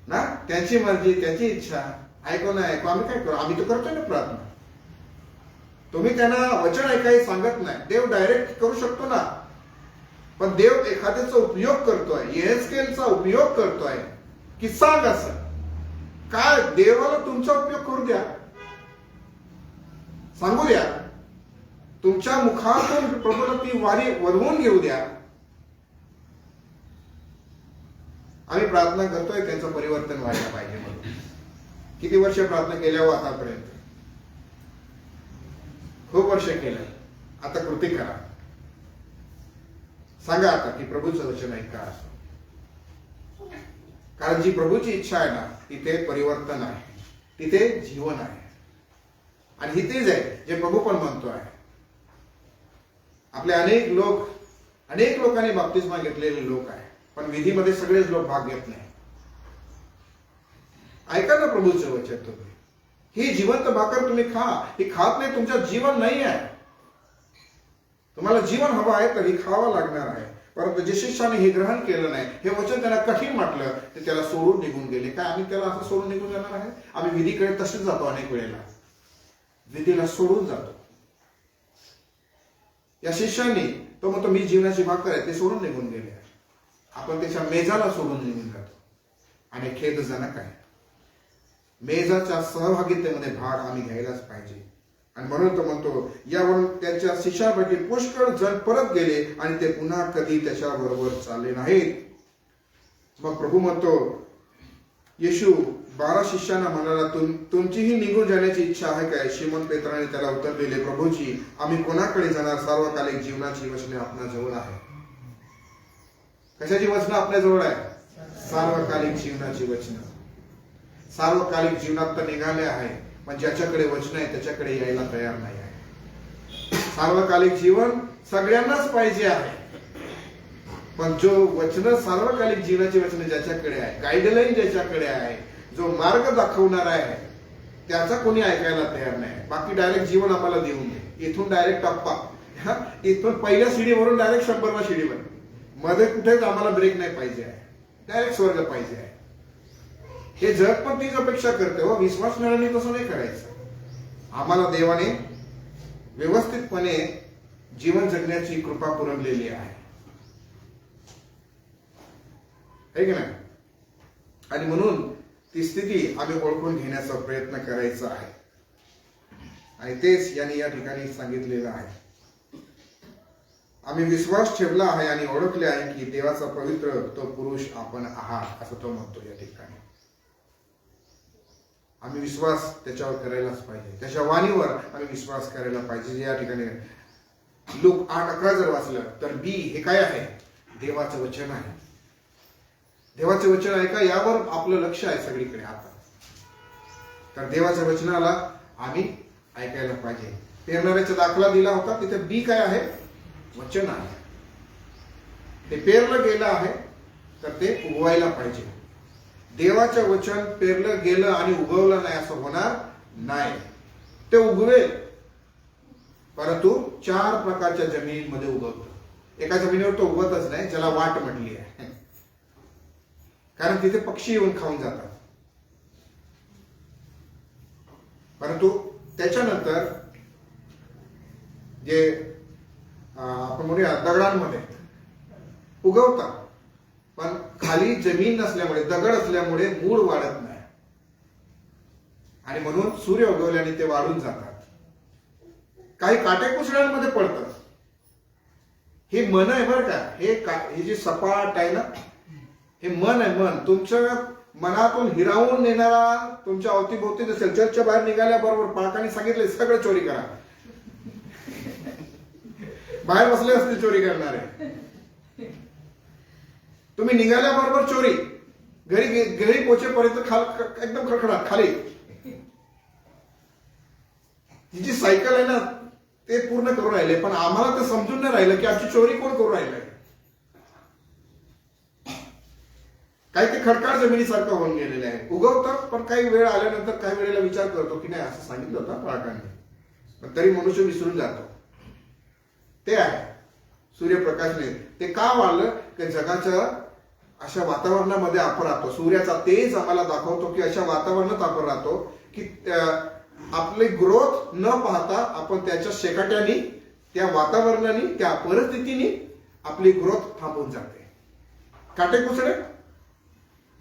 ना, त्यांची मर्जी, त्यांची इच्छा ऐकू नाही ऐकू, आम्ही काय करू? आम्ही तर करतोय ना प्रार्थना. तुम्ही त्यांना वचन ऐकायला सांगत नाही. देव डायरेक्ट करू शकतो ना, पण देव एखाद्याचा उपयोग करतोय, येहेजकेलचा उपयोग करतोय की सांग असं. काय देवाला तुमचा उपयोग करू द्या, सांगू द्या, तुमच्या मुखातून प्रभूला ती वारी वरवून घेऊ द्या. आम्ही प्रार्थना करतोय त्यांचं परिवर्तन व्हायला पाहिजे म्हणून. किती वर्ष प्रार्थना केल्यावर आतापर्यंत? खूप वर्ष केलं. आता कृती करा. सांगा आता की प्रभूचं वचन ऐका असं. कारण जी प्रभूची इच्छा आहे ना, तिथे परिवर्तन आहे, तिथे जीवन आहे. आणि ही तेच आहे जे प्रभू पण म्हणतोय. आपले अनेक लोकांनी बाप्तिस्मा घेतलेले लोक आहे, पण विधीमध्ये सगळेच लोक भाग घेत नाही. ऐका ना प्रभूचं वचन तुम्ही. ही जिवंत भाकर तुम्ही खा. ही खात नाही, तुमचं जीवन नाही आहे. तुम्हाला जीवन हवं आहे तर ही खावं लागणार आहे. परंतु जे शिष्याने हे ग्रहण केलं नाही, हे वचन त्यांना कठीण वाटलं, ते त्याला सोडून निघून गेले. काय आम्ही त्याला असं सोडून निघून जाणार आहे? आम्ही विधीकडे तसेच जातो. अनेक वेळेला विधीला सोडून जातो. या शिष्याने तो म्हणतो मी जीवनाची भाकर आहे, ते सोडून निघून गेले. आपण त्याच्या मेजाला सोडून निघून जातो. आणि खेदजनक आहे. मेजाच्या सहभागितेमध्ये भाग आम्ही घ्यायलाच पाहिजे. आणि म्हणून तो म्हणतो, यावरून त्याच्या शिष्यापैकी पुष्कळ जण परत गेले आणि ते पुन्हा कधी त्याच्या बरोबर चालले नाहीत. मग प्रभू म्हणतो, येशू 12 शिष्यांना म्हणाला, तुमचीही निघून जाण्याची इच्छा आहे काय? शिमोन पेत्राने त्याला उत्तर दिले, प्रभूजी आम्ही कोणाकडे जाणार? सार्वकालिक जीवनाची वचने आपल्या जवळ आहे. कशाची वचनं आपल्या जवळ आहे? सार्वकालिक जीवनाची वचनं. सार्वकालिक जीवनात तर निघाले आहे, पण ज्याच्याकडे वचन आहे त्याच्याकडे यायला तयार नाही आहे. सार्वकालिक जीवन सगळ्यांनाच पाहिजे आहे, पण जो वचन सार्वकालिक जीवनाची वचन ज्याच्याकडे आहे, गाईडलाईन ज्याच्याकडे आहे, जो मार्ग दाखवणार आहे, त्याचा कोणी ऐकायला तयार नाही. बाकी डायरेक्ट जीवन आम्हाला देऊन दे, इथून डायरेक्ट टप्पा, इथून पहिल्या शिडीवरून डायरेक्ट 100वा शिडीवर, मध्ये कुठेच आम्हाला ब्रेक नाही पाहिजे आहे. डायरेक्ट स्वर्ग पाहिजे आहे. हे जग पण तीच अपेक्षा करते हो. विश्वास मिळाली तसं नाही करायचं. आम्हाला देवाने व्यवस्थितपणे जीवन जगण्याची कृपा पुरवलेली आहे, है की नाही? आणि म्हणून ती स्थिती आम्ही ओळखून घेण्याचा प्रयत्न करायचा आहे. आणि तेच यांनी या ठिकाणी सांगितलेलं आहे. आम्ही विश्वास ठेवला आहे आणि ओळखले आहे की देवाचा पवित्र तो पुरुष आपण आहात, असं तो म्हणतो या ठिकाणी. आम्ही विश्वास त्याच्यावर करायलाच पाहिजे. त्याच्या वाणीवर आम्ही विश्वास करायला पाहिजे. या ठिकाणी लूक 8:11 जर वाचलं तर बी हे काय आहे? देवाचं वचन आहे. देवाचे वचन ऐका, यावर आपलं लक्ष आहे सगळीकडे आता. तर देवाच्या वचनाला आम्ही ऐकायला पाहिजे. पेरणाऱ्याचा दाखला दिला होता, तिथे बी काय आहे? वचन आहे. ते पेरलं गेलं आहे तर ते उगवायला पाहिजे. देवाचं वचन पेरलं गेलं आणि उगवलं नाही असं होणार नाही. ते उगवेल, परंतु 4 प्रकारच्या जमिनीमध्ये उगवतो. एका जमिनीवर तो उगवतच नाही, ज्याला वाट म्हटली आहे, कारण तिथे पक्षी येऊन खाऊन जातात. परंतु त्याच्यानंतर जे आपण म्हणूया दगडांमध्ये उगवतात, पण खाली जमीन नसल्यामुळे, दगड असल्यामुळे मूळ वाढत नाही, आणि म्हणून सूर्य उगवल्याने ते वाढून जातात. काही काटेकुसळ्यांमध्ये पडतात. हे मन आहे बरं का, हे जे सपाट आहे ना, हे मन आहे. मन तुमच्या मनातून हिरावून नेणारा तुमच्या अवतीभोवती नसेल. चर्चच्या बाहेर निघाल्याबरोबर पालकांनी सांगितले सगळं चोरी करा. बाहेर बसले असतील चोरी करणारे. तुम्ही निघाल्याबरोबर चोरी, घरी पोचेपर्यंत एकदम खडखडाट खाली. ही जी सायकल आहे ना, ते पूर्ण करून राहिले, पण आम्हाला ते समजून नाही राहिलं की आमची चोरी कोण करून राहिलंय. काही ते खडकाळ जमिनीसारखं होऊन गेलेलं आहे. उगवतं, पण काही वेळ आल्यानंतर काही वेळेला विचार करतो की नाही, असं सांगितलं होतं पालकांनी, पण तरी मनुष्य विसरून जातो. ते आहे सूर्यप्रकाश नाही. ते का वाढलं की जगाच्या अशा वातावरणामध्ये आपण राहतो. सूर्याचा तेज आम्हाला दाखवतो की अशा वातावरणात आपण राहतो की आपली ग्रोथ न पाहता आपण त्याच्या शेकाट्यानी, त्या वातावरणाने, त्या परिस्थितीने आपली ग्रोथ थांबून जाते. काटेकुसळे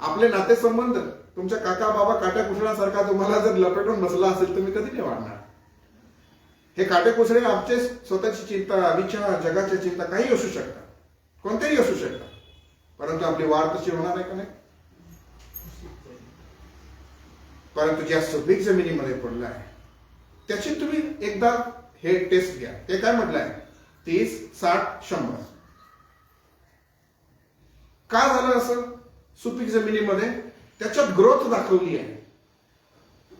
आपले नातेसंबंध, तुमच्या काका बाबा काट्याकुसळासारखा तुम्हाला जर लपेटून बसला असेल, तुम्ही कधी नाही वाढणार. हे काटेकुसळे आमचे स्वतःची चिंता, विचार, जगाची चिंता काही असू शकतात, कोणतेही असू शकतात, परंतु आपली वाढ तशी होणार आहे का नाही. परंतु ज्या सुपीक जमिनीमध्ये पडलं आहे त्याची तुम्ही एकदा हे टेस्ट घ्या. ते काय म्हटलंय, 30, 60, 100. का झालं असं? सुपीक जमिनीमध्ये त्याच्यात ग्रोथ दाखवली आहे,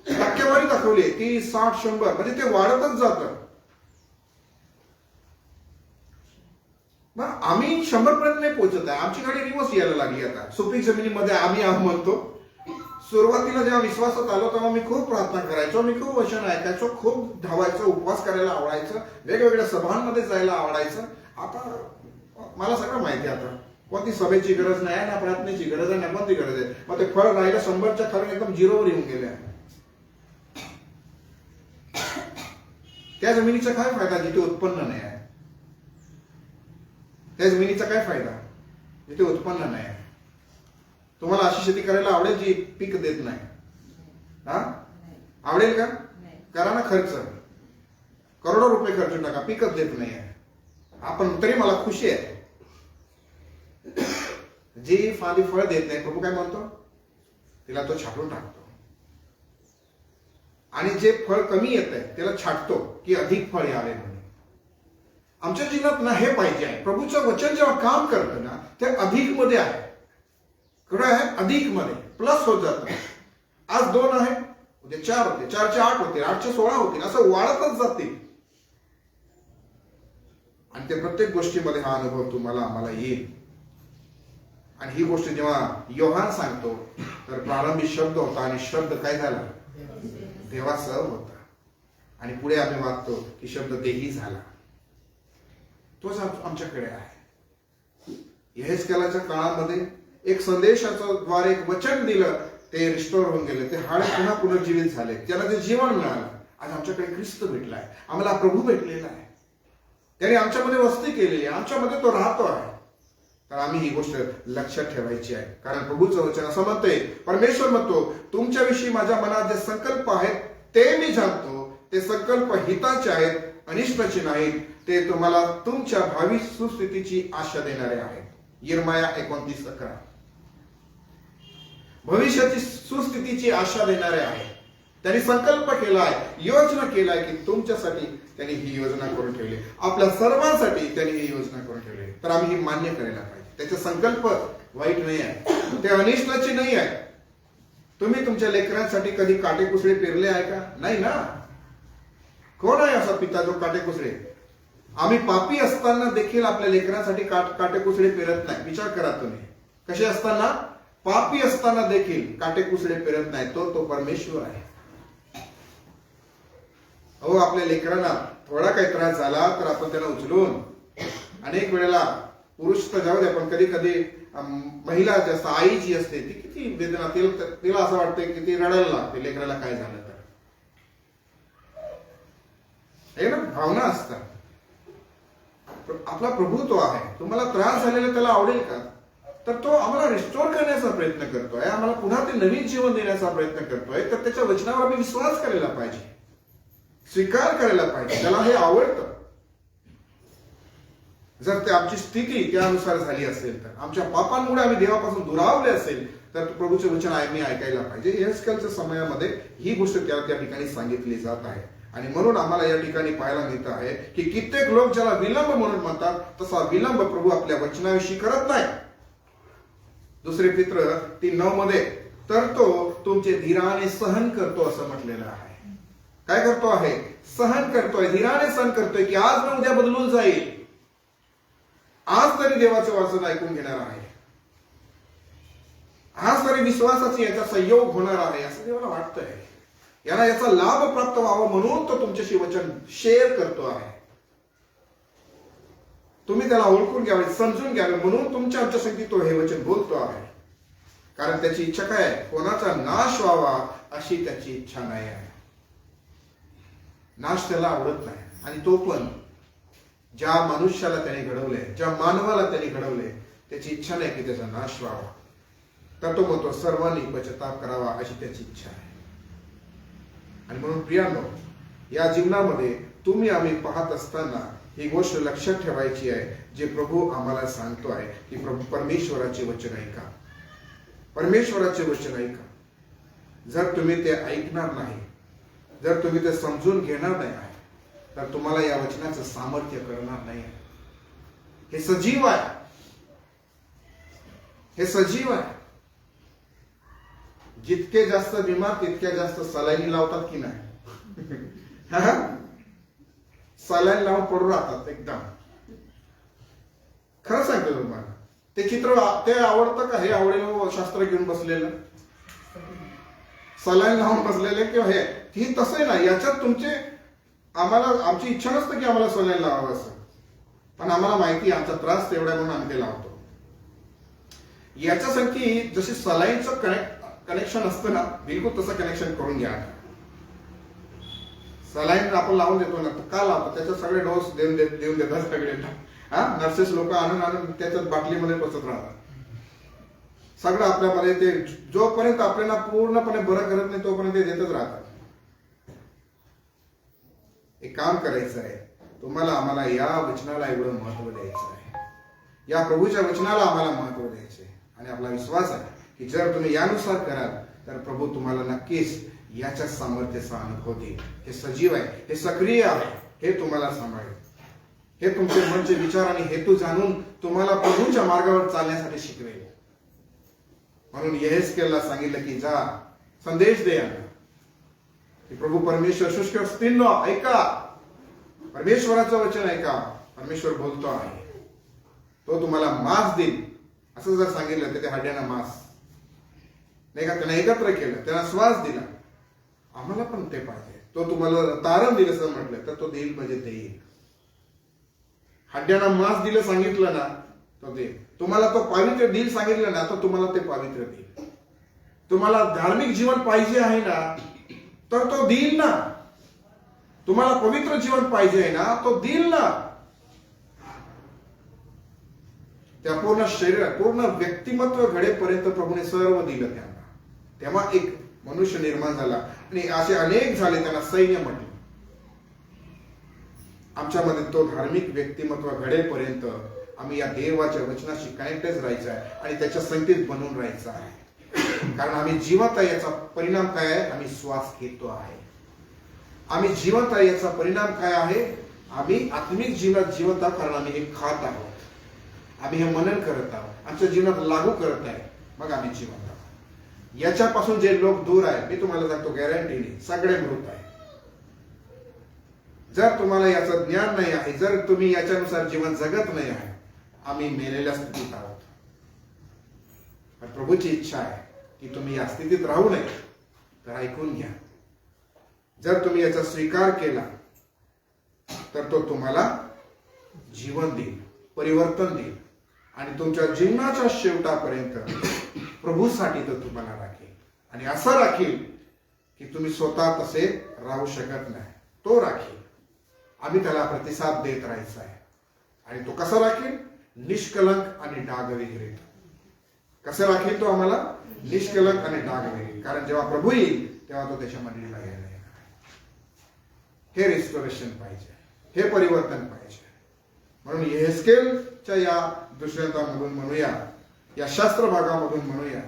टक्केवारी दाखवली आहे. 30, 60, 100 म्हणजे ते वाढतच जातं. आम्ही 100 पर्यंत नाही पोहोचत आहे. आमची गाडी रिवर्स यायला लागली आता. सुपीक जमिनीमध्ये आम्ही म्हणतो. सुरुवातीला जेव्हा विश्वासात आलो तेव्हा मी खूप प्रार्थना करायचो, मी खूप वचन ऐकायचो, खूप धावायचो, उपवास करायला आवडायचं, वेगवेगळ्या सभांमध्ये जायला आवडायचं. आता मला सगळं माहिती आहे. आता कोणती सभेची गरज नाही ना, प्रार्थनेची गरज आहे ना, कोणती गरज आहे. मग ते फळ राहिलं 100च्या खाली एकदम 0वर येऊन गेले. त्या जमिनीचा काय फायदा जिथे उत्पन्न नाही आहे? त्या जमिनीचा काय फायदा जिथे उत्पन्न नाही आहे? तुम्हाला अशी शेती करायला आवडेल जी पीक देत नाही? हा, आवडेल का? करा ना खर्च, करोडो रुपये खर्च टाका, पिकच देत नाही आहे. आपण तरी मला खुशी आहे. जी फांदी फळ देत नाही, प्रभू काय म्हणतो, तिला तो छाटून टाकतो. आणि जे फळ कमी येत आहे त्याला छाटतो की अधिक फळ यावे म्हणून. आमच्या जीवनात ना हे पाहिजे आहे. प्रभूचं वचन जेव्हा काम करतं ना, ते अधिक मध्ये आहे. कुठे आहे? अधिक मध्ये प्लस होत जात. आज 2 आहे, उद्या 4 होते, 4चे 8 होते, 8चे 16 होतील, असं वाढतच जातील. आणि ते प्रत्येक गोष्टीमध्ये हा अनुभव तुम्हाला आम्हाला येईल. आणि ही गोष्ट जेव्हा योहान सांगतो तर प्रारंभी शब्द होता आणि शब्द काय झाला? देवासह होता. आणि पुढे आम्ही वाचतो की शब्द देही झाला. तोच आमच्याकडे आहे. यहेजकेलाच्या काळामध्ये एक संदेशाचं द्वारे एक वचन दिलं, ते रिस्टोर होऊन गेले, ते हाड पुन्हा पुनर्जीवित झाले, त्याला ते जीवन मिळालं. आज आमच्याकडे ख्रिस्त भेटलाय, आम्हाला प्रभू भेटलेला आहे, त्याने आमच्यामध्ये वस्ती केलेली आहे, आमच्यामध्ये तो राहतो आहे. तर आम्ही ही गोष्ट लक्षात ठेवायची आहे. कारण प्रभूचं वचन असं म्हणते, परमेश्वर म्हणतो, तुमच्याविषयी माझ्या मनात जे संकल्प आहेत ते मी जाणतो. ते संकल्प हिताचे आहेत, अनिष्टाचे नाहीत. ते तुम्हाला तुमच्या भावी सुस्थितीची आशा देणारे आहेत. यिर्मया 29:11. भविष्याची सुस्थितीची आशा देणारे आहे. त्यांनी संकल्प केलाय, योजना केलाय की तुमच्यासाठी त्यांनी ही योजना करून ठेवली, आपल्या सर्वांसाठी त्यांनी ही योजना करून ठेवली. तर आम्ही ही मान्य करायला पाहिजे. त्याचे संकल्प वाईट नाही आहे, ते अनिष्टाचे नाही आहे. तुम्ही तुमच्या लेकरांसाठी कधी काटेकुसळे पेरले आहे का? नाही ना. कोण आहे असा पिता जो काटेकुसळे? आम्ही पापी असताना देखील आपल्या लेकरांसाठी काटेकुसळे पेरत नाही. विचार करा तुम्ही, कसे असताना? पापी असताना देखील काटेकुसळे पेरत नाही. तो परमेश्वर आहे. हो, आपल्या लेकरांना थोडा काही त्रास झाला तर आपण त्यांना उचलून, अनेक वेळेला पुरुष तर जाऊ दे, पण कधी कधी महिला जास्त आई जी असते ती किती वेदना, तिला असं वाटतं की ती रडायला लागते लेकराला काय झालं तर. हे ना भावना असतात. आपला प्रभू तो आहे. तुम्हाला त्रास झालेला त्याला आवडेल का? तर तो आम्हाला रिस्टोर करण्याचा प्रयत्न करतोय, आम्हाला पुन्हा ते नवीन जीवन देण्याचा प्रयत्न करतोय. तर त्याच्या वचनावर आम्ही विश्वास करायला पाहिजे, स्वीकार करायला पाहिजे. त्याला हे आवडतं. जर ते आमची स्थिती त्यानुसार झाली असेल, तर आमच्या पापांमुळे आम्ही देवापासून दुरावले असेल, तर प्रभूचे वचन आम्ही ऐकायला पाहिजे. यहेजकेलच्या समयामध्ये ही गोष्ट त्या ठिकाणी सांगितली जात आहे. आणि म्हणून आम्हाला या ठिकाणी पाहायला मिळत आहे की कित्येक लोक ज्याला विलंब म्हणून म्हणतात, तसा विलंब प्रभू आपल्या वचनाविषयी करत नाही. दुसरे पित्र 3:9 मध्ये तर तो तुमचे धीराने सहन करतो असं म्हटलेलं आहे. काय करतो आहे? सहन करतोय, धीराने सहन करतोय की आज न उद्या बदलून जाईल. आज तरी देवाचं वचन ऐकून घेणार आहे, आज तरी विश्वासाची याचा संयोग होणार आहे असं देवाला वाटतंय. याला याचा लाभ प्राप्त व्हावा म्हणून तो तुमच्याशी वचन शेअर करतो आहे. तुम्ही त्याला ओळखून घ्यावे, समजून घ्यावे म्हणून तुमच्या आमच्यासाठी तो हे वचन बोलतो आहे. कारण त्याची इच्छा काय आहे? कोणाचा नाश व्हावा अशी त्याची इच्छा नाही आहे. नाश त्याला आवडत नाही. आणि तो पण ज्या मनुष्याला त्याने घडवले, ज्या मानवाला त्याने घडवले, त्याची इच्छा नाही की त्याचा नाश व्हावा. तर तो म्हणतो सर्वांनी पश्चाताप करावा अशी त्याची इच्छा आहे. आणि म्हणून प्रियांनो, या जीवनामध्ये तुम्ही आम्ही पाहत असताना ही गोष्ट लक्षात ठेवायची आहे, जे प्रभू आम्हाला सांगतो आहे की प्रभू परमेश्वराचे वचन ऐका, परमेश्वराचे वचन ऐका. जर तुम्ही ते ऐकणार नाही, जर तुम्ही ते समजून घेणार नाही आहे, तर तुम्हाला या वचनाचं सामर्थ्य करणार नाही. हे सजीव आहे, हे सजीव आहे. जितके जास्त बिमार तितक्या जास्त सलाईनी लावतात की नाही? सलाईन लावून पडून राहतात एकदम. खरं सांगतो तुम्हाला, ते चित्र ते आवडतं का? हे आवडेल शास्त्र घेऊन बसलेलं, सलाईन लावून बसलेले किंवा हे तसंही नाही. याच्यात तुमचे आम्हाला आमची इच्छा नसतं की आम्हाला सलाईन लावावं असं, पण आम्हाला माहिती आहे आमचा त्रास तेवढा म्हणून आम्ही ते लावतो. याच्यासाठी जशी सलाईनचं कनेक्शन असतं ना, बिलकुल तसं कनेक्शन करून घ्या. सलाईन आपण लावून देतो ना, तर का लावतो? त्याच्यात सगळे डोस देऊन देतात सगळे. नर्सेस लोक आणून त्याच्यात बाटलीमध्ये बसत राहतात. सगळं आपल्यामध्ये ते जोपर्यंत आपल्याला पूर्णपणे बरं करत नाही तोपर्यंत ते देतच राहतात. एक काम करायचं आहे, तुम्हाला आम्हाला या वचनाला एवढं महत्व द्यायचं आहे, या प्रभूच्या वचनाला आम्हाला महत्व द्यायचे. आणि आपला विश्वास आहे की जर तुम्ही यानुसार कराल तर प्रभू तुम्हाला नक्कीच याच्या सामर्थ्याचा अनुभव देईल. हे सजीव आहे, हे सक्रिय आहे, हे तुम्हाला सांभाळेल. हे तुमचे मनचे विचार आणि हेतू जाणून तुम्हाला प्रभूच्या मार्गावर चालण्यासाठी शिकवेल. म्हणून यहेजकेलला सांगितलं की जा संदेश दे की प्रभू परमेश्वर शुष्क असतील ऐका, परमेश्वराचं वचन ऐका. परमेश्वर बोलतो आहे, तो तुम्हाला मांस देईल असं जर सांगितलं तर त्या हड्यांना मांस नाही का, त्यांना एकत्र केलं, त्यांना श्वास दिला. आम्हाला पण ते पाहिजे. तो तुम्हाला तारण दिलं असं म्हटलं तर तो देईल म्हणजे देईल. हड्यांना मांस दिलं सांगितलं ना, तो देईल. तुम्हाला तो पवित्र देईल सांगितलं ना, तर तुम्हाला ते पवित्र देईल. तुम्हाला धार्मिक जीवन पाहिजे आहे ना, तर तो देईल ना. तुम्हाला पवित्र जीवन पाहिजे आहे ना, तो देईल ना. त्या पूर्ण शरीर पूर्ण व्यक्तिमत्व घडेपर्यंत प्रभूने सर्व दिलं त्यांना. तेव्हा एक मनुष्य निर्माण झाला आणि असे अनेक झाले, त्यांना सैन्य म्हटले. आमच्यामध्ये तो धार्मिक व्यक्तिमत्व घडेपर्यंत आम्ही या देवाच्या वचनाशी कनेक्टच राहायचं आहे आणि त्याच्या संगतीत बनून राहायचं आहे. कारण आम्ही जिवंत आहे याचा परिणाम काय आहे? आम्ही श्वास घेतो आहे. आम्ही जिवंत आहे याचा परिणाम काय आहे? आम्ही आत्मिक जीवनात जिवंत आहोत, कारण आम्ही हे खात आहोत, आम्ही हे मनन करत आहोत, आमच्या जीवनात लागू करत आहे, मग आम्ही जिवंत आहोत. याच्यापासून जे लोक दूर आहेत, मी तुम्हाला सांगतो गॅरंटीने सगळे मृत आहे. जर तुम्हाला याचं ज्ञान नाही आहे, जर तुम्ही याच्यानुसार जीवन जगत नाही आहे, आम्ही मेलेल्या स्थितीत आहोत. प्रभूची इच्छा आहे की तुम्ही या स्थितीत राहू नये. तर ऐकून घ्या, जर तुम्ही याचा स्वीकार केला तर तो तुम्हाला जीवन देईल, परिवर्तन देईल आणि तुमच्या जीवनाच्या शेवटापर्यंत प्रभूसाठी तो तुम्हाला राखेल. आणि असं राखील की तुम्ही स्वतः तसे राहू शकत नाही, तो राखील. आम्ही त्याला प्रतिसाद देत राहायचा आहे. आणि तो कसा राखील? निष्कलंक आणि डागविरहित. कसं राखील तो आम्हाला? निष्कलंक आणि डागविरहित. कारण जेव्हा प्रभू येईल तेव्हा तो त्याच्या मंडळीला घ्यायला येणार. हे रिस्टोरेशन पाहिजे, हे परिवर्तन पाहिजे. म्हणून येहेस्केलच्या या दृष्टांतामधून म्हणूया, या शास्त्र भागामधून म्हणूया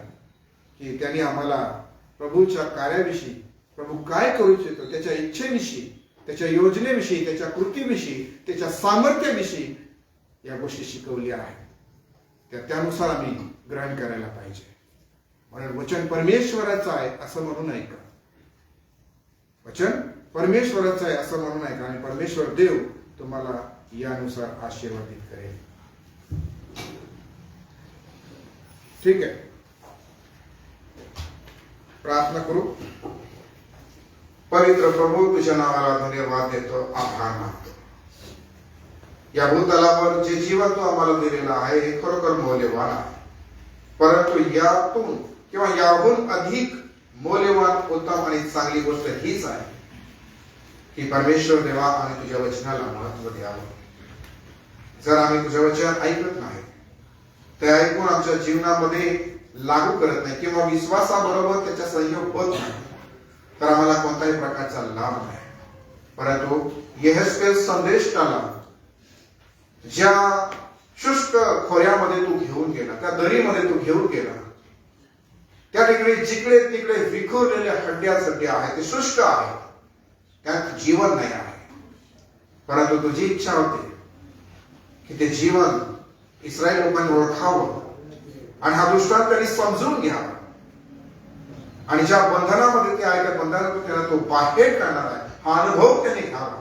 की त्यांनी आम्हाला प्रभूच्या कार्याविषयी, प्रभू काय करू इच्छितो त्याच्या इच्छेविषयी, त्याच्या योजनेविषयी, त्याच्या कृतीविषयी, त्याच्या सामर्थ्याविषयी या गोष्टी शिकवल्या आहेत. त्यानुसार आम्ही ग्रहण करायला पाहिजे. म्हणून वचन परमेश्वराचं आहे असं म्हणू नये का? वचन परमेश्वराचं आहे असं म्हणू नये का? आणि परमेश्वर देव तुम्हाला यानुसार आशीर्वादित करेल. ठीक आहे, प्रार्थना करू. पवित्र प्रभू, तुझ्या नावाला धन्यवाद देतो, आभार मानतो. या भूतलावर जे जीवन तू आम्हाला दिलेलं आहे हे खरोखर मौल्यवान आहे. परंतु यातून किंवा याहून अधिक मौल्यवान, उत्तम आणि चांगली गोष्ट हीच आहे की परमेश्वर देवा आणि तुझ्या वचनाला महत्व द्यावं. जर आम्ही तुझं वचन ऐकत नाही, ते ऐकून आमच्या जीवनामध्ये लागू करत नाही किंवा विश्वासाबरोबर त्याचा संयोग होत नाही, तर आम्हाला कोणत्याही प्रकारचा लाभ नाही. परंतु येहेस्केल संदेष्टाला ज्या शुष्क खोऱ्यामध्ये तू घेऊन गेला, त्या दरीमध्ये तू घेऊन गेला, त्या ठिकाणी जिकडे तिकडे विखुरलेल्या हड्ड्या सड्ड्या आहेत, ते शुष्क आहे, त्यात जीवन नाही आहे. परंतु तुझी इच्छा होती की ते जीवन इस्रायल लोकांनी ओळखावं आणि हा दृष्टांत त्यांनी समजून घ्यावा आणि ज्या बंधनामध्ये ते आहे त्या बंधनातून त्यांना तो बाहेर काढणार आहे हा अनुभव त्यांनी घ्यावा.